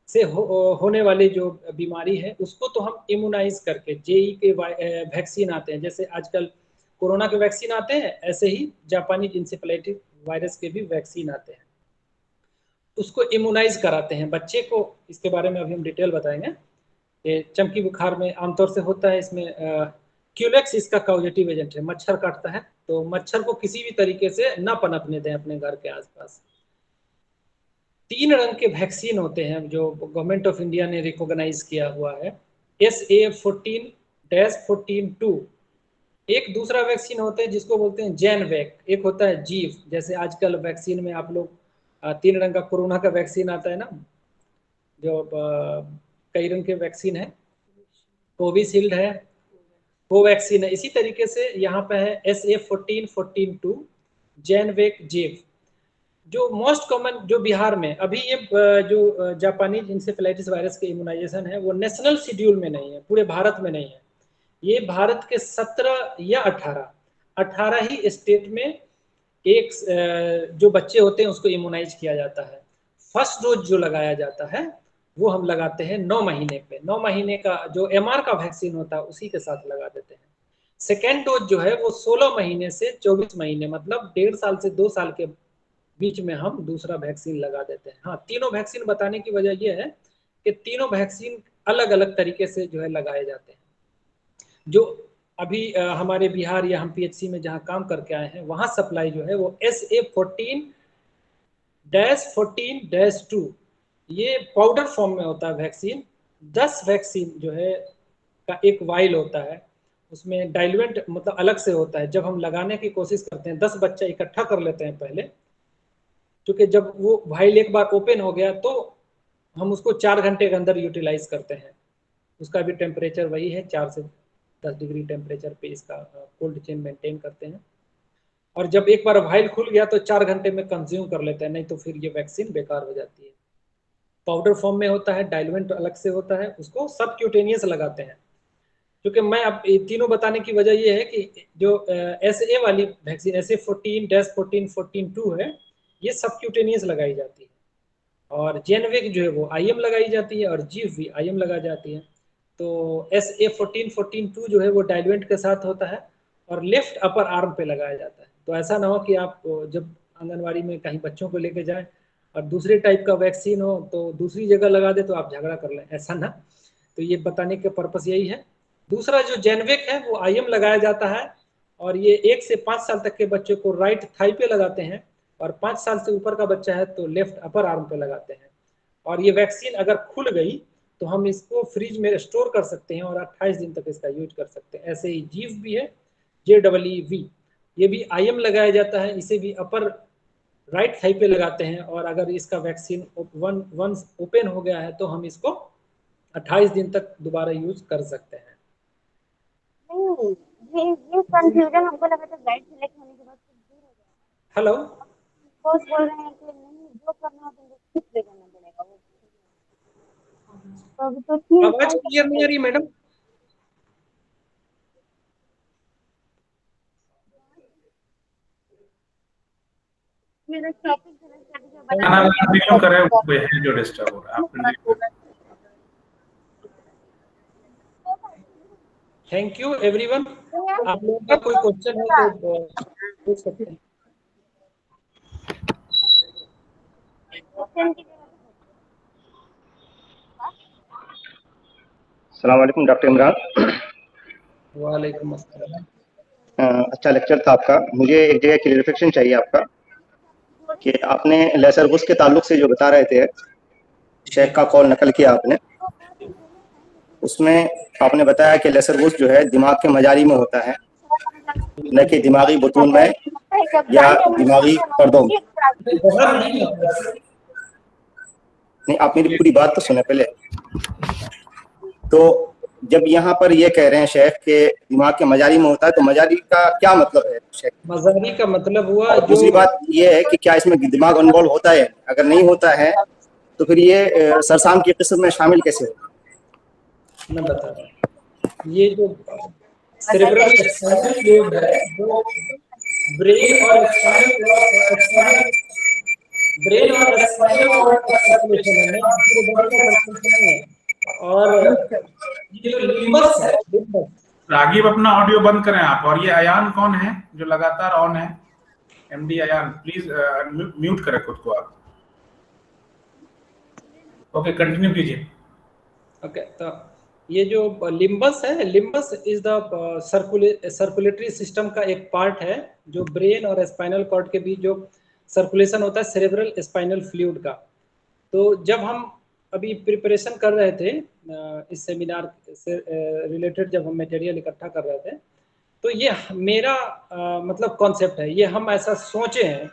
से होने वाली जो बीमारी है उसको तो हम इम्यूनाइज करके, जेई के वैक्सीन आते हैं, जैसे आजकल कोरोना के वैक्सीन आते हैं, ऐसे ही जापानीज इंसेफेलाइटिस वायरस के भी वैक्सीन आते हैं, उसको इम्यूनाइज कराते हैं बच्चे को। इसके बारे में अभी हम डिटेल बताएंगे। ये चमकी बुखार में आमतौर से होता है, इसमें क्यूलेक्स इसका कॉजेटिव एजेंट है, मच्छर काटता है, तो मच्छर को किसी भी तरीके से ना पनपने दें अपने घर के आसपास। 3 रंग के वैक्सीन होते हैं जो गवर्नमेंट ऑफ इंडिया ने रिकॉग्नाइज किया हुआ है, SA14-14-2। एक दूसरा वैक्सीन होता है जिसको बोलते हैं जैनवैक, एक होता है जीव। जैसे आजकल वैक्सीन में आप लोग 3 रंग का कोरोना का वैक्सीन आता है ना, जो कई रंग के वैक्सीन है, कोविशील्ड है, कोवैक्सीन है, इसी तरीके से यहाँ पे है SA14-14-2 जैनवैक जीव। जो मोस्ट कॉमन जो बिहार में अभी ये जो जापानीज इंसेफेलाइटिस वायरस के इम्यूनाइजेशन है वो नेशनल शेड्यूल में नहीं है, पूरे भारत में नहीं है। ये भारत के 17 या 18 ही स्टेट में एक जो बच्चे होते हैं उसको इम्यूनाइज किया जाता है। फर्स्ट डोज जो लगाया जाता है वो हम लगाते हैं 9 महीने पे, 9 महीने का जो MR का वैक्सीन होता है उसी के साथ लगा देते हैं। सेकेंड डोज जो है वो 16 महीने से 24 महीने, मतलब 1.5 साल से 2 साल के बीच में हम दूसरा वैक्सीन लगा देते हैं। हाँ, तीनों वैक्सीन बताने की वजह यह है कि तीनों वैक्सीन अलग अलग तरीके से जो है लगाए जाते हैं। जो अभी हमारे बिहार या हम PHC में जहाँ काम करके आए हैं वहाँ सप्लाई जो है वो SA14-14-2 ये पाउडर फॉर्म में होता है वैक्सीन। 10 वैक्सीन जो है का एक वाइल होता है, उसमें डाइल्यूएंट मतलब अलग से होता है। जब हम लगाने की कोशिश करते हैं 10 बच्चा इकट्ठा कर लेते हैं पहले, क्योंकि जब वो वाइल एक बार ओपन हो गया तो हम उसको 4 घंटे के अंदर यूटिलाइज करते हैं। उसका भी टेम्परेचर वही है, 4 से 10 डिग्री टेम्परेचर पे इसका कोल्ड चेन मेंटेन करते हैं। और जब एक बार वाइल खुल गया तो 4 घंटे में कंज्यूम कर लेते हैं, नहीं तो फिर ये वैक्सीन बेकार हो जाती है। पाउडर फॉर्म में होता है, डाइल्यूएंट अलग से होता है, उसको सबक्यूटेनियस लगाते हैं। क्योंकि मैं अब तीनों बताने की वजह ये है कि जो SA वाली वैक्सीन SA14-14-14-2 है ये सबक्यूटेनियस लगाई जाती है, और जेनवेक जो है वो IM लगाई जाती है, और जीव भी IM लगा जाती है। तो SA14-14-2 जो है वो डाइल्यूएंट के साथ होता है और लेफ्ट अपर आर्म पे लगाया जाता है। तो ऐसा ना हो कि आप जब आंगनवाड़ी में कहीं बच्चों को लेके जाएं और दूसरे टाइप का वैक्सीन हो तो दूसरी जगह लगा दे तो आप झगड़ा कर लें, ऐसा ना। तो ये बताने का पर्पस यही है। दूसरा जो जेनवेक है वो IM लगाया जाता है, और ये 1 से 5 साल तक के बच्चे को राइट थाई पे लगाते हैं, और 5 साल से ऊपर का बच्चा है तो लेफ्ट अपर आर्म पे लगाते हैं। और ये वैक्सीन अगर खुल गई तो हम इसको फ्रिज में स्टोर कर सकते हैं और 28 दिन तक इसका यूज कर सकते हैं। ऐसे ही जीव भी है JEEV, ये भी IM लगाया जाता है, इसे भी अपर राइट थाई पे लगाते हैं, और अगर इसका वैक्सीन वंस ओपन हो गया है तो हम इसको 28 दिन तक दोबारा यूज कर सकते हैं। ये कंफ्यूजन हमको लगा था राइट सिलेक्ट होने के बाद कुछ दूर हो गया। हेलो, बोस बोल रहे हैं कि नहीं जो करना है तुमको खुद से करना पड़ेगा वो। तो अभी तो ठीक आवाज क्लियर नहीं आ रही मैडम। मेरा टॉपिक कंटिन्यू करें, कोई है जो डिस्टर्ब हो रहा है। Thank you everyone. आप लोगों का कोई क्वेश्चन है तो पूछ सकते हैं। अस्सलाम वालेकुम डॉक्टर इमरान। वालेकुम अस्सलाम। अच्छा लेक्चर था आपका। मुझे एक जगह क्लियरिफिकेशन चाहिए आपका कि आपने लेसर गुस के ताल्लुक से जो बता रहे थे, शेख का कौल नकल किया आपने, उसमें आपने बताया कि लेसर गुस जो है दिमाग के मजारी में होता है, न कि दिमागी बुतून में या दिमागी पर्दों में। नहीं, आप मेरी पूरी बात तो सुने पहले। तो जब यहाँ पर ये कह रहे हैं शेख के दिमाग के मजारी में होता है, तो मजारी का क्या मतलब है शेख? मजारी का मतलब हुआ जो, दूसरी बात ये है कि क्या इसमें दिमाग इन्वॉल्व होता है? अगर नहीं होता है तो फिर ये सरसाम की किस्म में शामिल कैसे हो? मैं बता रहा हूँ, ये जो सेरेब्रल स्पाइनल फ्लूइड है वो ब्रेन और स्पाइनल कॉर्ड का सर्कुलेशन है, पूरे बॉडी का सर्कुलेशन है। और ये जो लिम्बस है, रागिब अपना ऑडियो बंद करें आप। और ये अयान कौन है जो लगातार ऑन है? एमडी अयान, प्लीज म्यूट करें खुद को आप। ओके, कंटिन्यू कीजिए। ओके, तो ये जो लिम्बस है, limbus is the circulatory system का एक पार्ट है जो ब्रेन और स्पाइनल कॉर्ड के बीच जो सर्कुलेशन होता है सेरेब्रल स्पाइनल फ्लूइड का। तो जब हम अभी प्रिपरेशन कर रहे थे इस सेमिनार से रिलेटेड, जब हम मटेरियल इकट्ठा कर रहे थे, तो ये मेरा मतलब कॉन्सेप्ट है, ये हम ऐसा सोचे हैं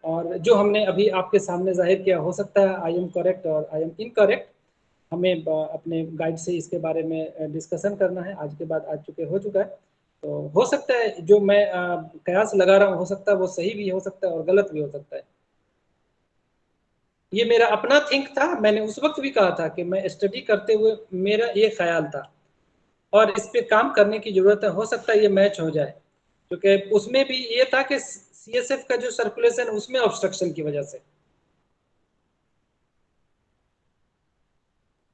और जो हमने अभी आपके सामने जाहिर किया। हो सकता है आई एम करेक्ट और आई एम इनकरेक्ट, हमें अपने गाइड से इसके बारे में डिस्कशन करना है। आज के बाद हो चुका है, तो हो सकता है जो मैं कयास लगा रहा हूँ, हो सकता है वो सही भी हो सकता है और गलत भी हो सकता है। ये मेरा अपना थिंक था, मैंने उस वक्त भी कहा था कि मैं स्टडी करते हुए मेरा ये ख्याल था और इस पे काम करने की जरूरत है। हो सकता है ये मैच हो जाए, क्योंकि उसमें भी ये था कि सीएसएफ का जो सर्कुलेशन उसमें ऑब्स्ट्रक्शन की वजह से।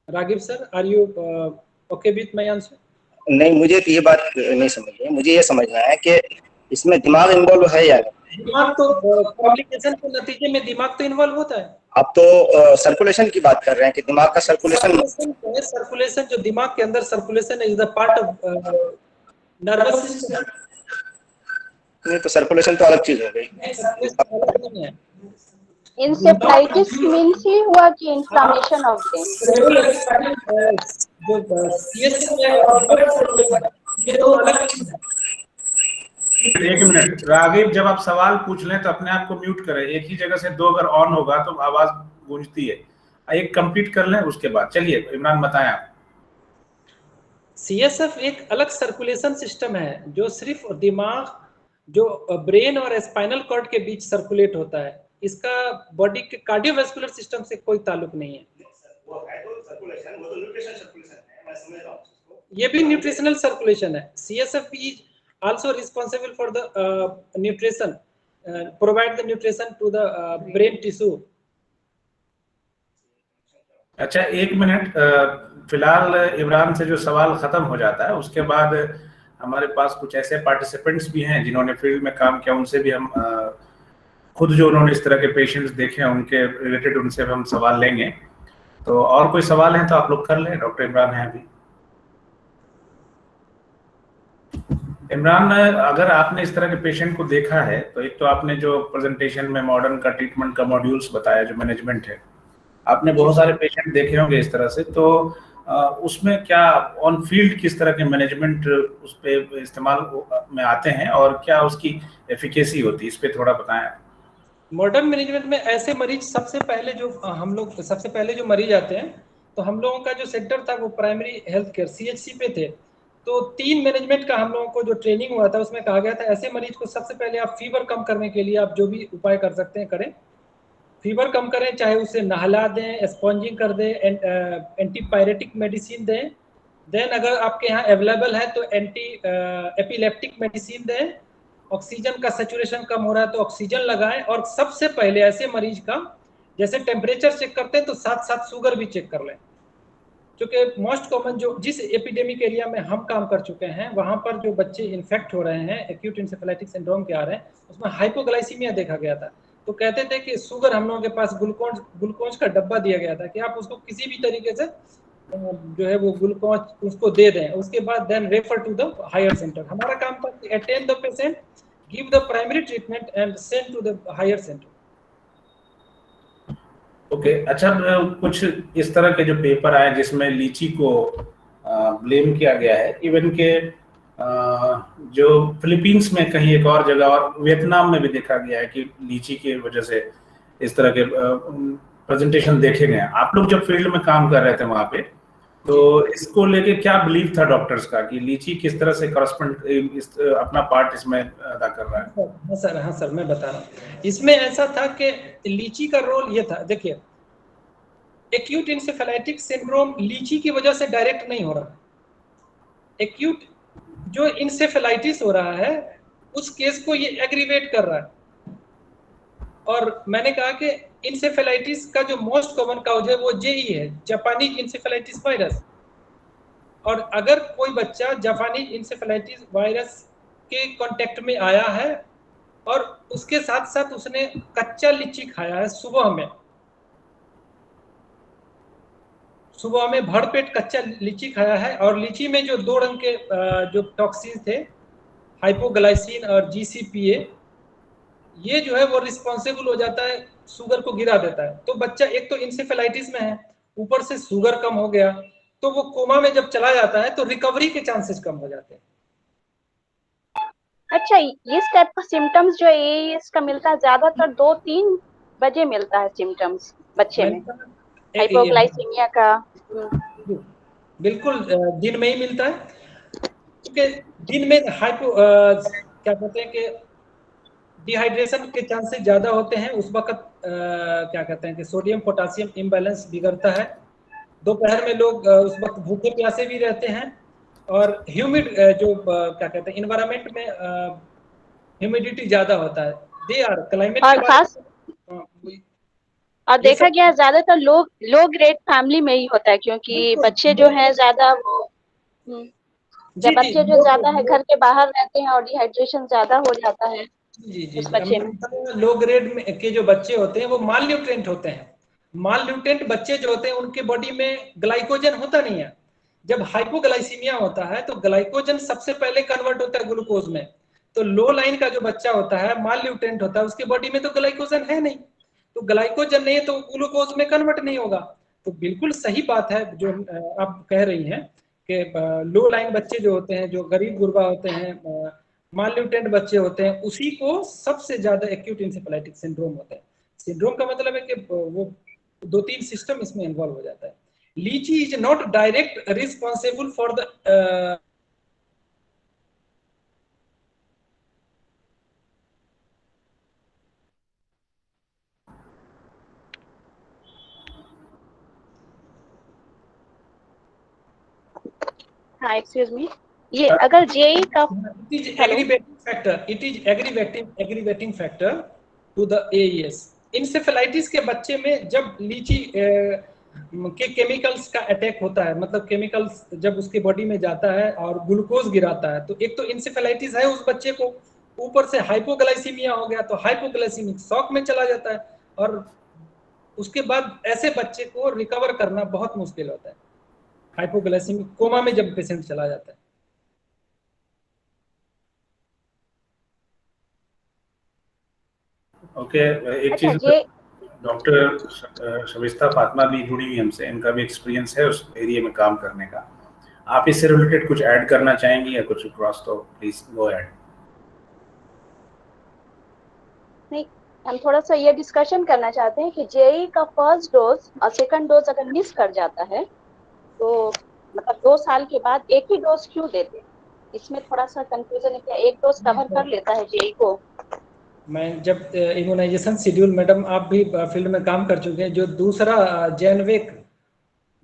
Ragib sir, are you okay with my answer? नहीं, मुझे तो ये बात नहीं समझ है। मुझे ये समझना है कि इसमें दिमाग इन्वॉल्व है या नहीं। दिमाग तो कॉम्प्लिकेशन के नतीजे में दिमाग तो इन्वॉल्व होता है। आप तो सर्कुलेशन की बात कर रहे हैं कि दिमाग का सर्कुलेशन जो दिमाग के अंदर circulation is the part of nervous system. नहीं, तो सर्कुलेशन तो अलग चीज हो गई। इंसेफ्लाइटिस मींस ही हुआ कि इन्फ्लेमेशन ऑफ ब्रेन। एक मिनट रागिब, जब आप सवाल पूछ लें तो अपने आप को म्यूट करें। एक ही जगह से दो अगर ऑन होगा तो आवाज गूंजती है। एक कंप्लीट कर लें उसके बाद। चलिए इमरान बताएं आप। सीएसएफ एक अलग सर्कुलेशन सिस्टम है जो सिर्फ दिमाग, जो ब्रेन और स्पाइनल कॉर्ड के बीच सर्कुलेट होता है। इसका बॉडी के कार्डियोवैस्कुलर सिस्टम से कोई ताल्लुक नहीं है। ये भी न्यूट्रिशनल सर्कुलेशन है। CSF is also responsible for the nutrition, provide the nutrition to the brain tissue. अच्छा, एक मिनट, फिलहाल इमरान से जो सवाल खत्म हो जाता है उसके बाद हमारे पास कुछ ऐसे पार्टिसिपेंट्स भी हैं जिन्होंने फील्ड में काम किया, उनसे भी हम खुद जो उन्होंने इस तरह के पेशेंट्स देखे हैं उनके रिलेटेड उनसे हम सवाल लेंगे। तो और कोई सवाल है तो आप लोग कर लें। डॉक्टर इमरान है अभी। इमरान, अगर आपने इस तरह के पेशेंट को देखा है तो एक तो आपने जो प्रेजेंटेशन में मॉडर्न का ट्रीटमेंट का मॉड्यूल्स बताया जो मैनेजमेंट है, आपने बहुत सारे पेशेंट देखे होंगे इस तरह से, तो उसमें क्या ऑन फील्ड किस तरह के मैनेजमेंट उस पे इस्तेमाल में आते हैं और क्या उसकी एफिकेसी होती है, इस पे थोड़ा बताएं। मॉडर्न मैनेजमेंट में ऐसे मरीज सबसे पहले जो मरीज आते हैं, तो हम लोगों का जो सेक्टर था वो प्राइमरी हेल्थ केयर CHC पे थे। तो 3 मैनेजमेंट का हम लोगों को जो ट्रेनिंग हुआ था उसमें कहा गया था ऐसे मरीज को सबसे पहले आप फीवर कम करने के लिए आप जो भी उपाय कर सकते हैं करें। फीवर कम करें, चाहे उसे नहला दें, स्पॉन्जिंग कर दें, एंटीपायरेटिक मेडिसिन दें। देन अगर आपके यहाँ अवेलेबल है तो एंटी एपिलेप्टिक मेडिसिन दें। ऑक्सीजन का सैचुरेशन कम हो रहा है तो ऑक्सीजन लगाएं। और सबसे पहले ऐसे मरीज का जैसे टेम्परेचर चेक करते हैं तो साथ साथ शुगर भी चेक कर लें, क्योंकि मोस्ट कॉमन जो जिस एपिडेमिक एरिया में हम काम कर चुके हैं वहां पर जो बच्चे इन्फेक्ट हो रहे हैं, एक्यूट इंसेफेलाइटिक सिंड्रोम के आ रहे हैं, उसमें हाइपोग्लाइसीमिया देखा गया था। तो कहते थे कि शुगर हम लोगों के पास ग्लूकोज का डब्बा दिया गया था कि आप उसको किसी भी तरीके से जो है वो ग्लूकोज उसको दे दें, उसके बाद then refer to the higher centre. हमारा काम था कि attend the patient, give the primary treatment and send to the higher centre. Okay, अच्छा, कुछ इस तरह के जो पेपर आए जिसमें लीची को ब्लेम किया गया है, इवन के जो फिलीपींस में कहीं एक और जगह और वियतनाम में भी देखा गया है कि लीची की वजह से इस तरह के प्रेजेंटेशन देखे गए। आप लोग जब फील्ड में काम कर रहे थे वहां पे, तो इसको लेके क्या बिलीव था डॉक्टर्स का कि लीची किस तरह से करस्पॉन्ड अपना पार्ट इसमें अदा कर रहा है? हाँ सर, मैं बता रहा हूँ। इसमें ऐसा था कि लीची का रोल ये था, देखिए एक्यूट इंसेफेलाइटिक सिंड्रोम लीची की वजह से डायरेक्ट नहीं हो रहा। एक्यूट जो इंसेफेलाइटिस हो रहा है उस केस को ये एग्रीवेट कर रहा है। और मैंने कहा कि इंसेफेलाइटिस का जो मोस्ट कॉमन काउज है वो JE है, जापानीज इंसेफेलाइटिस वायरस। और अगर कोई बच्चा जापानीज इंसेफेलाइटिस वायरस के कांटेक्ट में आया है और उसके साथ साथ उसने कच्चा लीची खाया है सुबह में भरपेट कच्चा लीची खाया है, और लीची में जो 2 रंग के जो टॉक्सिन थे, हाइपोग्लाइसिन और GCPA, ये जो है वो रिस्पॉन्सिबल हो जाता है, शुगर को गिरा देता है। तो बच्चा एक तो इंसेफेलाइटिस में है, ऊपर से शुगर कम हो गया, तो वो कोमा में जब चला जाता है तो रिकवरी के चांसेस कम हो जाते हैं। अच्छा, इस टाइप का सिम्टम्स जो है इसका मिलता है ज्यादातर 2-3 बजे मिलता है सिम्टम्स बच्चे में, हाइपोग्लाइसीमिया का। बिल्कुल दिन में ही मिलता है, क्योंकि दिन में क्या कहते हैं कि डिहाइड्रेशन के चांसेस ज्यादा होते हैं। उस वक्त क्या कहते हैं कि सोडियम पोटासियम इम्बैलेंस बिगड़ता है। दोपहर में लोग उस वक्त भूखे प्यासे भी रहते हैं, और ह्यूमिड जो क्या कहते हैं इन्वायरमेंट में ह्यूमिडिटी ज्यादा होता है। दे आर क्लाइमेट और खास और देखा गया है ज्यादातर लो ग्रेड फैमिली में ही होता है, क्योंकि बच्चे जो है ज्यादा जब बच्चे जो ज्यादा है घर के बाहर रहते हैं और डिहाइड्रेशन ज्यादा हो जाता है उस बच्चे में। लो ग्रेड में के जो बच्चे होते हैं वो माल न्यूट्रेंट होते हैं। माल न्यूट्रेंट बच्चे जो होते हैं उनके बॉडी में ग्लाइकोजन होता नहीं है। जब हाइपोग्लाइसीमिया होता है तो ग्लाइकोजन सबसे पहले कन्वर्ट होता है ग्लूकोज में। तो लो लाइन का जो बच्चा होता है, माल न्यूट्रेंट होता है, उसके बॉडी में तो ग्लाइकोजन है नहीं, तो ग्लाइकोजन नहीं है तो ग्लूकोज में कन्वर्ट नहीं होगा। तो बिल्कुल सही बात है जो आप कह रही हैं कि लो लाइन बच्चे जो होते हैं, जो गरीब गुरबा होते हैं, माल न्यूट्रेंट बच्चे होते हैं, उसी को सबसे ज्यादा एक्यूट इंसेफेलाइटिक सिंड्रोम होता है। सिंड्रोम का मतलब है कि वो 2-3 सिस्टम इसमें इन्वॉल्व हो जाता है। लीची is not direct responsible for the हाँ, एक्सक्यूज मी, ये अगर JE का it is aggravating factor to the AES। Encephalitis के बच्चे में जब लीची के केमिकल्स का अटैक होता है, मतलब केमिकल्स जब उसके बॉडी में जाता है और ग्लूकोज गिराता है, तो एक तो इंसेफेलाइटिस है उस बच्चे को, ऊपर से हाइपोग्लाइसीमिया हो गया तो हाइपोग्लाइसीमिक शॉक में चला जाता है, और उसके बाद ऐसे बच्चे को रिकवर करना बहुत मुश्किल होता है। हाइपोग्लाइसीमिक कोमा में जब पेशेंट चला जाता है। ओके, एक चीज, डॉक्टर शविस्ता फातिमा भी जुड़ी हुई हमसे, इनका भी एक्सपीरियंस है उस एरिया में काम करने का। आप इससे रिलेटेड कुछ ऐड करना चाहेंगी या कुछ क्रॉस, तो प्लीज गो ऐड। नहीं, हम थोड़ा सा ये डिस्कशन करना चाहते हैं कि जेई का फर्स्ट डोज और सेकंड डोज अगर मिस कर जाता है तो मतलब 2 साल के बाद एक ही डोज क्यों देते हैं? इसमें थोड़ा सा कंफ्यूजन है। क्या एक डोज कवर कर लेता है जेई को? मैं जब इम्यूनाइजेशन शेड्यूल, मैडम आप भी फील्ड में काम कर चुके हैं, जो दूसरा जेनविक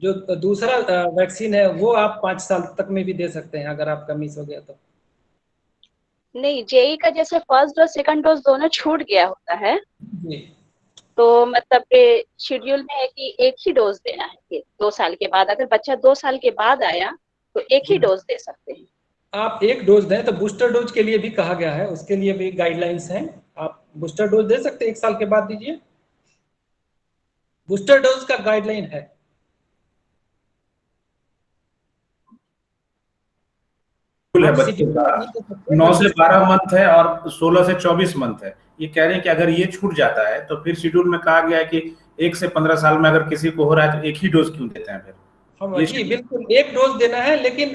जो दूसरा वैक्सीन है वो आप 5 साल तक में भी दे सकते हैं अगर आपका मिस हो गया तो। नहीं, जेई का जैसे फर्स्ट डोज सेकंड डोज दोनों छूट गया होता है जी, तो मतलब शेड्यूल में है कि एक ही डोज देना है 2 साल के बाद। अगर बच्चा 2 साल के बाद आया तो एक ही डोज दे सकते हैं। आप एक डोज दें तो बूस्टर डोज के लिए भी कहा गया है, उसके लिए भी गाइडलाइंस हैं। आप बूस्टर डोज दे सकते हैं 1 साल के बाद दीजिए, बूस्टर डोज का गाइडलाइन है। है बच्चे का 9 से 12 मंथ है और 16 से 24 मंथ है। ये कह रहे हैं कि अगर ये छूट जाता है तो फिर शेड्यूल में कहा गया है कि 1 से 15 साल में अगर किसी को हो रहा है तो एक ही डोज क्यों देते हैं फिर? जी बिल्कुल, एक डोज देना है, लेकिन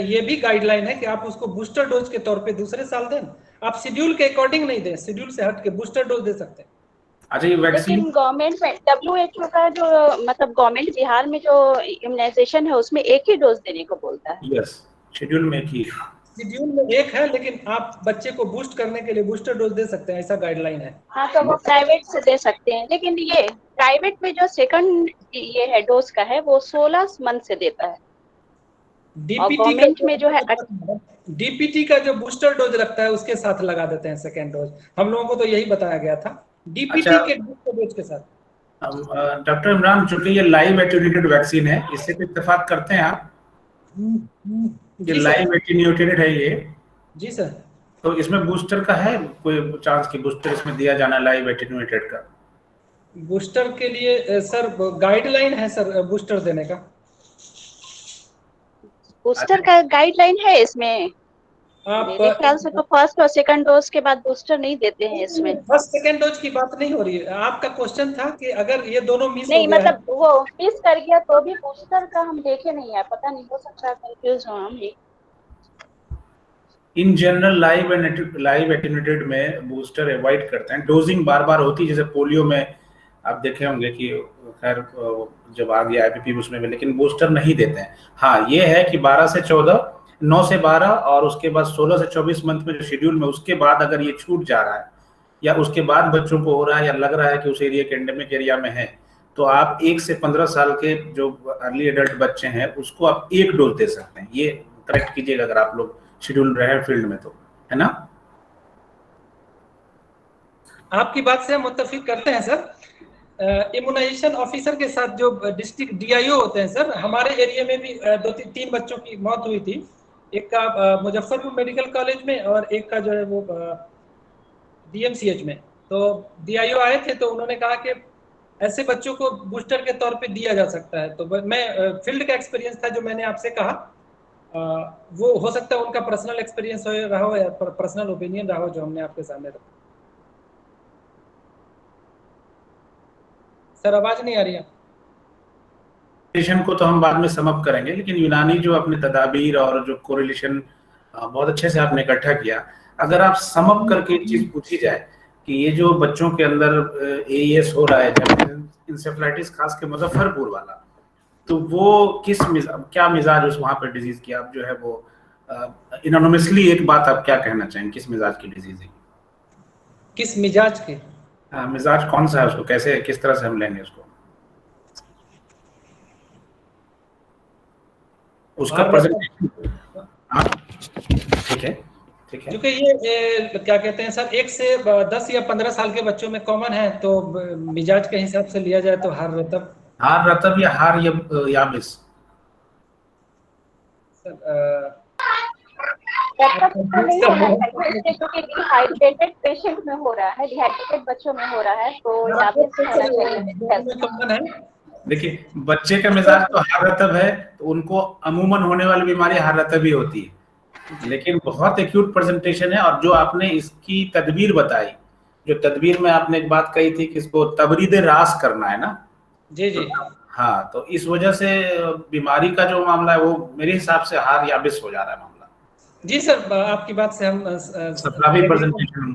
ये भी गाइडलाइन है कि आप उसको बूस्टर डोज के तौर पे दूसरे साल दें। आप शेड्यूल के अकॉर्डिंग नहीं दें, शेड्यूल से हट के बूस्टर डोज दे सकते हैं। अच्छा, ये वैक्सीन लेकिन गवर्नमेंट में WHO का जो मतलब गवर्नमेंट बिहार में जो इम्यूनाइजेशन है उसमें एक ही डोज देने को बोलता है। यस, शेड्यूल में एक ही, शेड्यूल में एक है, लेकिन आप बच्चे को बूस्ट करने के लिए बूस्टर डोज दे सकते हैं, ऐसा गाइडलाइन है। हाँ, तो वो प्राइवेट से दे सकते हैं, लेकिन ये प्राइवेट में जो सेकंड ये है डोज का है वो 16 मंथ से देता है। डीपीटी में जो है डीपीटी का जो बूस्टर डोज लगता है उसके साथ लगा देते हैं सेकेंड डोज। हम लोगों को तो यही बताया गया था, डीपीटी अच्छा, के बूस्टर डोज के साथ। डॉक्टर इमरान, चूंकि ये लाइव एटेन्यूएटेड वैक्सीन है, इससे तो इत्तेफाक करते हैं आप? ये लाइव एटेन्यूएटेड है ये? जी सर। तो इसमें बूस्टर का है कोई चांस कि बूस्टर इसमें दिया जाना लाइव एटेन्यूएटेड का? बूस्टर के लिए सर गाइडलाइन है सर बूस्टर देने का। बूस्टर का गाइडलाइन है इसमें? मेरे ख्याल से तो फर्स्ट और सेकंड डोज के बाद बूस्टर नहीं देते हैं इसमें। फर्स्ट सेकंड डोज की बात नहीं हो रही है। आपका क्वेश्चन था कि अगर ये दोनों मिस नहीं, हो गया मतलब वो मिस कर गया तो भी बूस्टर का हम देखे नहीं है, पता नहीं, हो सकता है कंफ्यूज हो हम भी। इन जनरल लाइव एटेन्यूएटेड में बूस्टर अवॉइड करते हैं। डोजिंग बार बार होती है, जैसे पोलियो में आप देखे होंगे कि खैर जब आ गया IPP उसमें भी, लेकिन बूस्टर नहीं देते हैं। हाँ, ये है कि 12 से 14, 9 से 12 और उसके बाद 16 से 24 मंथ में जो शेड्यूल में, उसके बाद अगर ये छूट जा रहा है या उसके बाद बच्चों को हो रहा है या लग रहा है कि उस एरिया के एंडेमिक एरिया में है, तो आप 1 से 15 साल के जो अर्ली एडल्ट बच्चे हैं उसको आप एक डोज दे सकते हैं। ये करेक्ट कीजिएगा अगर आप लोग शेड्यूल रहे फील्ड में तो, है ना? आपकी बात से हम मुत्तफिक करते हैं सर। इम्यूनाइजेशन ऑफिसर के साथ जो डिस्ट्रिक्ट DIO होते हैं सर, हमारे एरिया में भी 2-3 बच्चों की मौत हुई थी। एक का मुजफ्फरपुर मेडिकल कॉलेज में और एक का जो है वो DMCH में। तो DIO आए थे तो उन्होंने कहा कि ऐसे बच्चों को बूस्टर के तौर पे दिया जा सकता है। तो मैं फील्ड का एक्सपीरियंस था जो मैंने आपसे कहा, वो हो सकता है उनका पर्सनल एक्सपीरियंस रहा हो या पर्सनल ओपिनियन रहा हो जो हमने आपके सामने रखा। सर आवाज नहीं आ रही है। को तो हम बाद में समअप करेंगे, लेकिन यूनानी जो अपने तदाबीर और जो कोरिलेशन बहुत अच्छे से आपने इकट्ठा किया, अगर आप समअप करके एक चीज पूछी जाए कि ये जो बच्चों के अंदर AES हो रहा है, इंसेफ्लाइटिस खास के मुजफ्फरपुर वाला, तो वो क्या मिजाज उस वहां पर डिजीज की, आप जो है वो इनोनिमसली एक बात आप क्या कहना चाहेंगे, किस मिजाज की डिजीज है? किस मिजाज के? मिजाज कौन सा है उसको, कैसे किस तरह से हम लेंगे उसको, उसका प्रेजेंटेशन? ठीक है, ठीक है। क्योंकि ये क्या कहते हैं सर, 1 से 10 या 15 साल के बच्चों में कॉमन है, तो मिजाज के हिसाब से लिया जाए तो हार रतब या हार याबिस? क्योंकि डिहाइड्रेटेड पेशेंट में हो रहा है, डिहाइड्रेटेड बच्चों में हो रहा है, तो याबिस होना चाहिए। देखिए, बच्चे का मिजाज तो हार रतब है, तो उनको अमूमन होने वाली बीमारी हार रतब ही होती है, लेकिन बहुत एक्यूट प्रेजेंटेशन है। और जो आपने इसकी तदबीर बताई, जो तदबीर में आपने एक बात कही थी कि इसको तबरीद रास करना है ना? जी जी। हाँ, तो इस वजह से बीमारी का जो मामला है वो मेरे हिसाब से हार याबिस हो जा रहा है मामला। जी सर, आपकी बात से हम प्रेजेंटेशन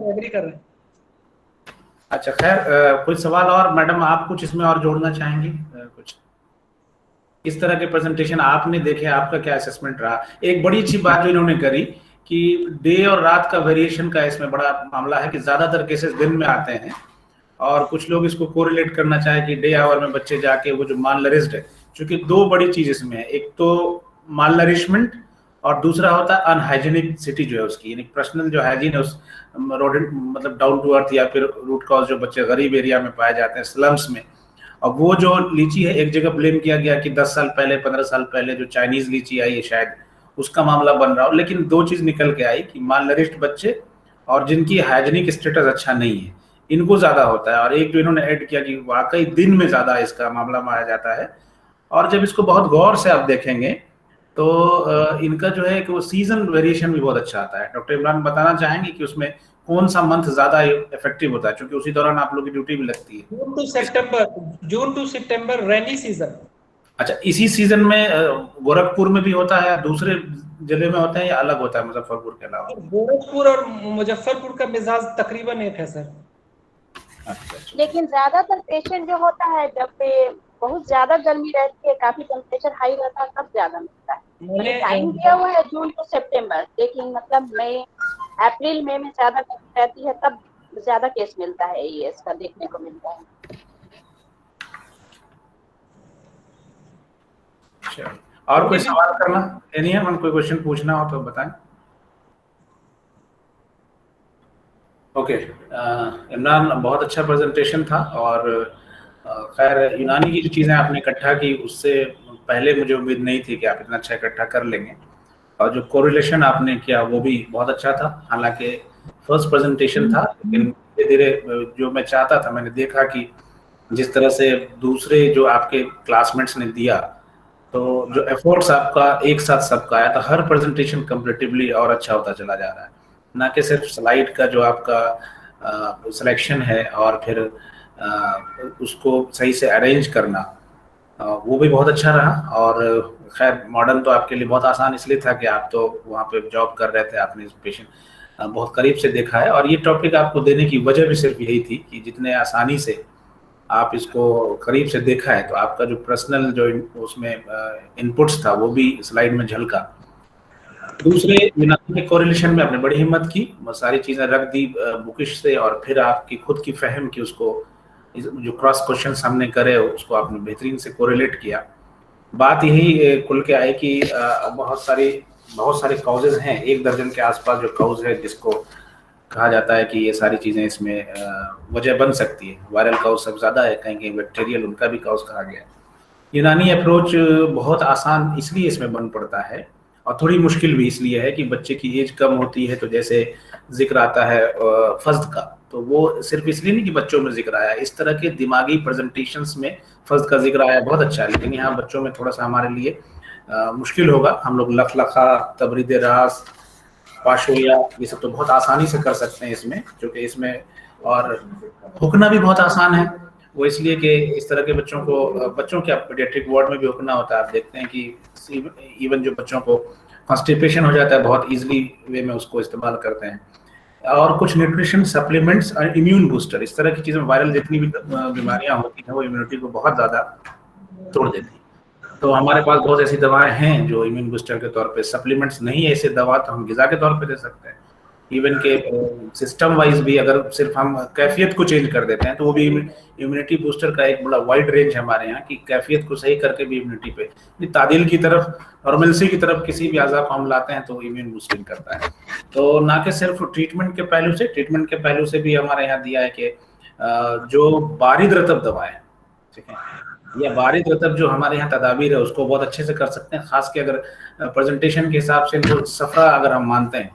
एग्री कर रहे हैं। अच्छा खैर, कोई सवाल और मैडम, आप कुछ इसमें और जोड़ना चाहेंगी? कुछ इस तरह के प्रेजेंटेशन आपने देखे, आपका क्या असेसमेंट रहा? एक बड़ी अच्छी बात जो इन्होंने करी कि डे और रात का वेरिएशन का इसमें बड़ा मामला है कि ज्यादातर केसेस दिन में आते हैं, और कुछ लोग इसको कोरिलेट करना चाहे कि डे आवर में बच्चे जाके वो जो माल नरिश्ड है, क्योंकि दो बड़ी चीज इसमें है, एक तो माल नरिशमेंट और दूसरा होता है अनहाइजीनिक सिटी जो है उसकी, यानी पर्सनल जो हाइजीन है उस रोडेंट मतलब डाउन टू अर्थ या फिर रूट कॉज जो बच्चे गरीब एरिया में पाए जाते हैं स्लम्स में। और वो जो लीची है, एक जगह ब्लेम किया गया कि 10 साल पहले 15 साल पहले जो चाइनीज लीची आई है शायद उसका मामला बन रहा हो, लेकिन दो चीज निकल के आई कि माल नरिश्ड बच्चे और जिनकी हाइजीनिक स्टेटस अच्छा नहीं है इनको ज्यादा होता है। और एक जो इन्होंने ऐड किया कि वाकई दिन में ज्यादा इसका मामला माना जाता है। और जब इसको बहुत गौर से आप देखेंगे तो इनका जो है कि वो सीजन वेरिएशन भी बहुत अच्छा आता है। डॉक्टर इमरान बताना चाहेंगे कि उसमें कौन सा मंथ ज्यादा इफेक्टिव होता है, क्योंकि उसी दौरान आप लोग की ड्यूटी भी लगती है। जून टू सितंबर रेनी सीजन। अच्छा, इसी सीजन में गोरखपुर में भी होता है, दूसरे जिले में होता है या अलग होता है मुजफ्फरपुर के अलावा? गोरखपुर और मुजफ्फरपुर का मिजाज तकरीबन एक है सर। अच्छा। लेकिन ज्यादातर पेशेंट जो होता है जब पे बहुत ज्यादा गर्मी रहती है, काफी टेम्परेचर हाई रहता है, तब ज्यादा मिलता है। मैंने टाइम दिया हुआ है जून टू सितंबर, लेकिन मतलब मई अप्रैल मई में ज्यादा गर्मी रहती है, तब ज्यादा केस मिलता है AES का देखने को मिलता है। अच्छा, और कोई सवाल करना नहीं है? मन कोई क्वेश्चन पूछना हो तो बताएं। ओके, इमरान बहुत अच्छा प्रेजेंटेशन था, और खैर यूनानी की जो चीज़ें आपने इकट्ठा की उससे पहले मुझे उम्मीद नहीं थी कि आप इतना अच्छा इकट्ठा कर लेंगे, और जो कोरिलेशन आपने किया वो भी बहुत अच्छा था। हालांकि फर्स्ट प्रेजेंटेशन था, लेकिन धीरे धीरे जो मैं चाहता था मैंने देखा कि जिस तरह से दूसरे जो आपके क्लासमेट्स ने दिया, तो जो एफर्ट्स आपका एक साथ सबका आया, तो हर प्रेजेंटेशन कंपैरेटिवली और अच्छा होता चला जा रहा है। ना कि सिर्फ स्लाइड का जो आपका सिलेक्शन है और फिर उसको सही से अरेंज करना, वो भी बहुत अच्छा रहा। और खैर मॉडर्न तो आपके लिए बहुत आसान इसलिए था कि आप तो वहाँ पे जॉब कर रहे थे, आपने इस पेशेंट बहुत करीब से देखा है, और ये टॉपिक आपको देने की वजह भी सिर्फ यही थी कि जितने आसानी से आप इसको करीब से देखा है, तो आपका जो पर्सनल जो उसमें इनपुट्स था वो भी स्लाइड में झलका। दूसरे यूनानी के कोरिलेशन में आपने बड़ी हिम्मत की, सारी चीज़ें रख दी बुकिश से, और फिर आपकी खुद की फहम की उसको जो क्रॉस क्वेश्चन हमने करे उसको आपने बेहतरीन से कोरिलेट किया। बात यही खुल के आई कि बहुत सारे काउजेज हैं, 1 दर्जन के आसपास जो काउज है जिसको कहा जाता है कि ये सारी चीज़ें इसमें वजह बन सकती है। वायरल काउज सब ज़्यादा है, कहीं कहीं बैक्टीरियल उनका भी काउज कहा गया है। यूनानी अप्रोच बहुत आसान इसलिए इसमें बन पड़ता है, और थोड़ी मुश्किल भी इसलिए है कि बच्चे की एज कम होती है, तो जैसे जिक्र आता है फज्द का, तो वो सिर्फ इसलिए नहीं कि बच्चों में जिक्र आया, इस तरह के दिमागी प्रेजेंटेशंस में फज्द का जिक्र आया बहुत अच्छा है, लेकिन यहाँ बच्चों में थोड़ा सा हमारे लिए मुश्किल होगा। हम लोग लखलखा, तबरीद रास, पाशोया, ये सब तो बहुत आसानी से कर सकते हैं इसमें, क्योंकि इसमें और हुकना भी बहुत आसान है। वो इसलिए कि इस तरह के बच्चों के पीडियाट्रिक वार्ड में भी हुकना होता है। आप देखते हैं कि इवन जो बच्चों को कॉन्स्टिपेशन हो जाता है बहुत इजीली वे में उसको इस्तेमाल करते हैं। और कुछ न्यूट्रिशन सप्लीमेंट्स और इम्यून बूस्टर, इस तरह की चीज़ें, वायरल जितनी भी बीमारियां होती हैं वो इम्यूनिटी को बहुत ज़्यादा तोड़ देती है। तो हमारे पास बहुत ऐसी दवाएं हैं जो इम्यून बूस्टर के तौर पे, सप्लीमेंट्स नहीं है ऐसे दवा तो हम ग़िज़ा के तौर पे दे सकते हैं। इवन के सिस्टम वाइज भी अगर सिर्फ हम कैफियत को चेंज कर देते हैं तो वो भी इम्यूनिटी बूस्टर का एक बड़ा वाइड रेंज है हमारे यहाँ, कि कैफियत को सही करके भी इम्यूनिटी पे तादील की तरफ, नॉर्मलसी की तरफ किसी भी अज़ा को हम लाते हैं तो इम्यून बूस्टिंग करता है। तो ना कि सिर्फ ट्रीटमेंट के पहलू से भी हमारे यहाँ दिया है कि जो बारिद रतब दवाएं, ठीक है, या बारिद रतब जो हमारे यहाँ तदाबीर है उसको बहुत अच्छे से कर सकते हैं। खास के अगर प्रेजेंटेशन के हिसाब से जो सफरा अगर हम मानते हैं,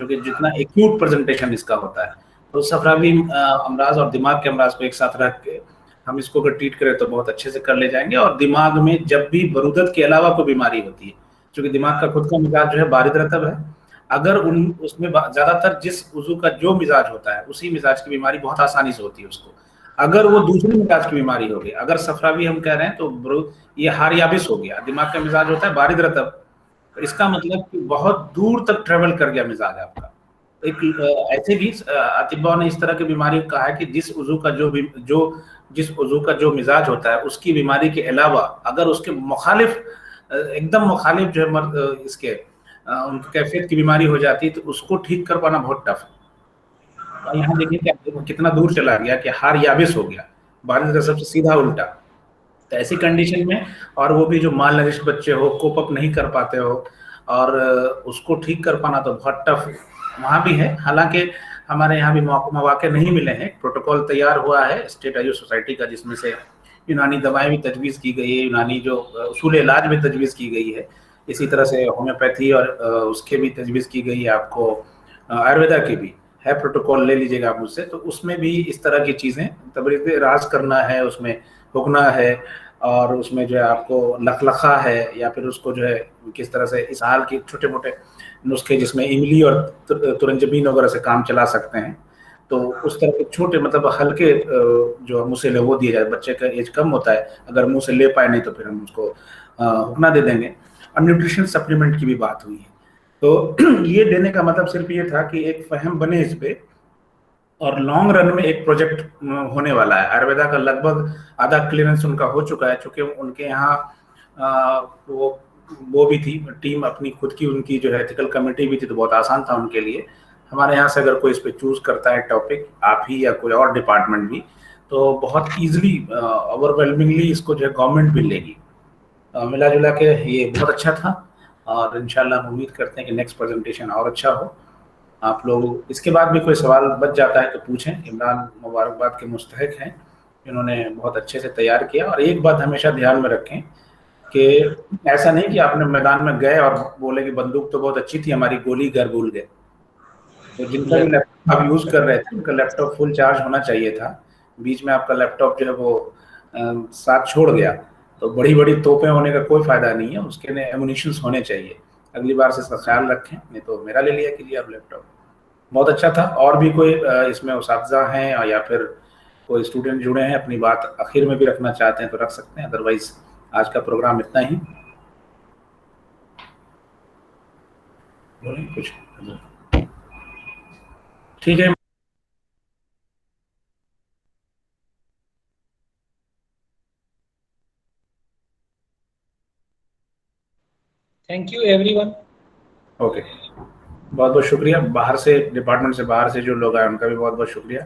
क्योंकि जितना एक्यूट प्रेजेंटेशन इसका होता है, तो सफरावी अमराज और दिमाग के अमराज को एक साथ रख के हम इसको अगर ट्रीट करें तो बहुत अच्छे से कर ले जाएंगे। और दिमाग में जब भी बरूदत के अलावा कोई बीमारी होती है, क्योंकि दिमाग का खुद का मिजाज जो है बारिद रतब है, अगर उसमें ज़्यादातर जिस उज़ू का जो मिजाज होता है उसी मिजाज की बीमारी बहुत आसानी से होती है उसको। अगर वो दूसरे मिजाज की बीमारी हो गई, अगर सफरावी हम कह रहे हैं तो ये हार याबिस हो गया, दिमाग का मिजाज होता है बारिद रतब, इसका मतलब कि बहुत दूर तक ट्रेवल कर गया मिजाज आपका, ऐसे भी अतिबा ने इस तरह की बीमारी कहा है कि जिस उजू का जिस उजू का जो मिजाज होता है उसकी बीमारी के अलावा अगर उसके मुखालिफ एकदम मुखालिफ जो है इसके उनकी कैफियत की बीमारी हो जाती है तो उसको ठीक कर पाना बहुत टफ है। और यहाँ देखिए कि कितना दूर चला गया कि हार याबिस हो गया, बारिश का सबसे सीधा उल्टा। तो ऐसी कंडीशन में, और वो भी जो माल नरिश बच्चे हो, कोप अप नहीं कर पाते हो, और उसको ठीक कर पाना तो बहुत टफ वहाँ भी है। हालांकि हमारे यहाँ भी मौके नहीं मिले हैं। प्रोटोकॉल तैयार हुआ है स्टेट आयुष सोसाइटी का, जिसमें से यूनानी दवाएं भी तजवीज़ की गई है, यूनानी जो उसूल इलाज भी तजवीज़ की गई है, इसी तरह से होम्योपैथी और उसके भी तजवीज़ की गई है, आपको आयुर्वेदा की भी है। प्रोटोकॉल ले लीजिएगा आप मुझसे, तो उसमें भी इस तरह की चीज़ें तबरीज़ राज करना है, उसमें हुकना है, और उसमें जो है आपको लखलखा है, या फिर उसको जो है किस तरह से इस हाल के छोटे मोटे नुस्खे जिसमें इमली और तुरंजबीन वगैरह से काम चला सकते हैं, तो उस तरह के छोटे मतलब हल्के जो मुँह से ले वो दिए जाए। बच्चे का एज कम होता है, अगर मुँह से ले पाए नहीं तो फिर हम उसको हुकना दे देंगे। और न्यूट्रिशन सप्लीमेंट की भी बात हुई है, तो ये देने का मतलब सिर्फ ये था कि एक फहम बने इस पे, और लॉन्ग रन में एक प्रोजेक्ट होने वाला है। आयुर्वेदा का लगभग आधा क्लियरेंस उनका हो चुका है, चूंकि उनके यहाँ वो भी थी टीम अपनी खुद की, उनकी जो है एथिकल कमेटी भी थी, तो बहुत आसान था उनके लिए। हमारे यहाँ से अगर कोई इस पे चूज करता है टॉपिक, आप ही या कोई और डिपार्टमेंट भी, तो बहुत ईजिली ओवरवेलमिंगली इसको जो है गवर्नमेंट भी लेगी। मिला जुला के ये बहुत अच्छा था, और इंशाल्लाह हम उम्मीद करते हैं कि नेक्स्ट प्रेजेंटेशन और अच्छा हो। आप लोग इसके बाद भी कोई सवाल बच जाता है तो पूछें। इमरान मुबारकबाद के मुस्तहिक हैं, इन्होंने बहुत अच्छे से तैयार किया। और एक बात हमेशा ध्यान में रखें कि ऐसा नहीं कि आपने मैदान में गए और बोले कि बंदूक तो बहुत अच्छी थी, हमारी गोली घर भूल गए। तो जिनका भी लैपटॉप आप यूज कर रहे थे उनका लैपटॉप फुल चार्ज होना चाहिए था। बीच में आपका लैपटॉप जो है वो साथ छोड़ गया, तो बड़ी बड़ी तोपें होने का कोई फायदा नहीं है, उसके लिए एमुनिशंस होने चाहिए। अगली बार से इसका ख्याल रखें, नहीं तो मेरा ले लिया कीजिए आप लैपटॉप। बहुत अच्छा था। और भी कोई इसमें उस्ताद हैं या फिर कोई स्टूडेंट जुड़े हैं, अपनी बात आखिर में भी रखना चाहते हैं तो रख सकते हैं, अदरवाइज आज का प्रोग्राम इतना ही। कुछ ठीक है। Thank you everyone. ओके, बहुत बहुत शुक्रिया। बाहर से, डिपार्टमेंट से बाहर से जो लोग आए उनका भी बहुत बहुत शुक्रिया।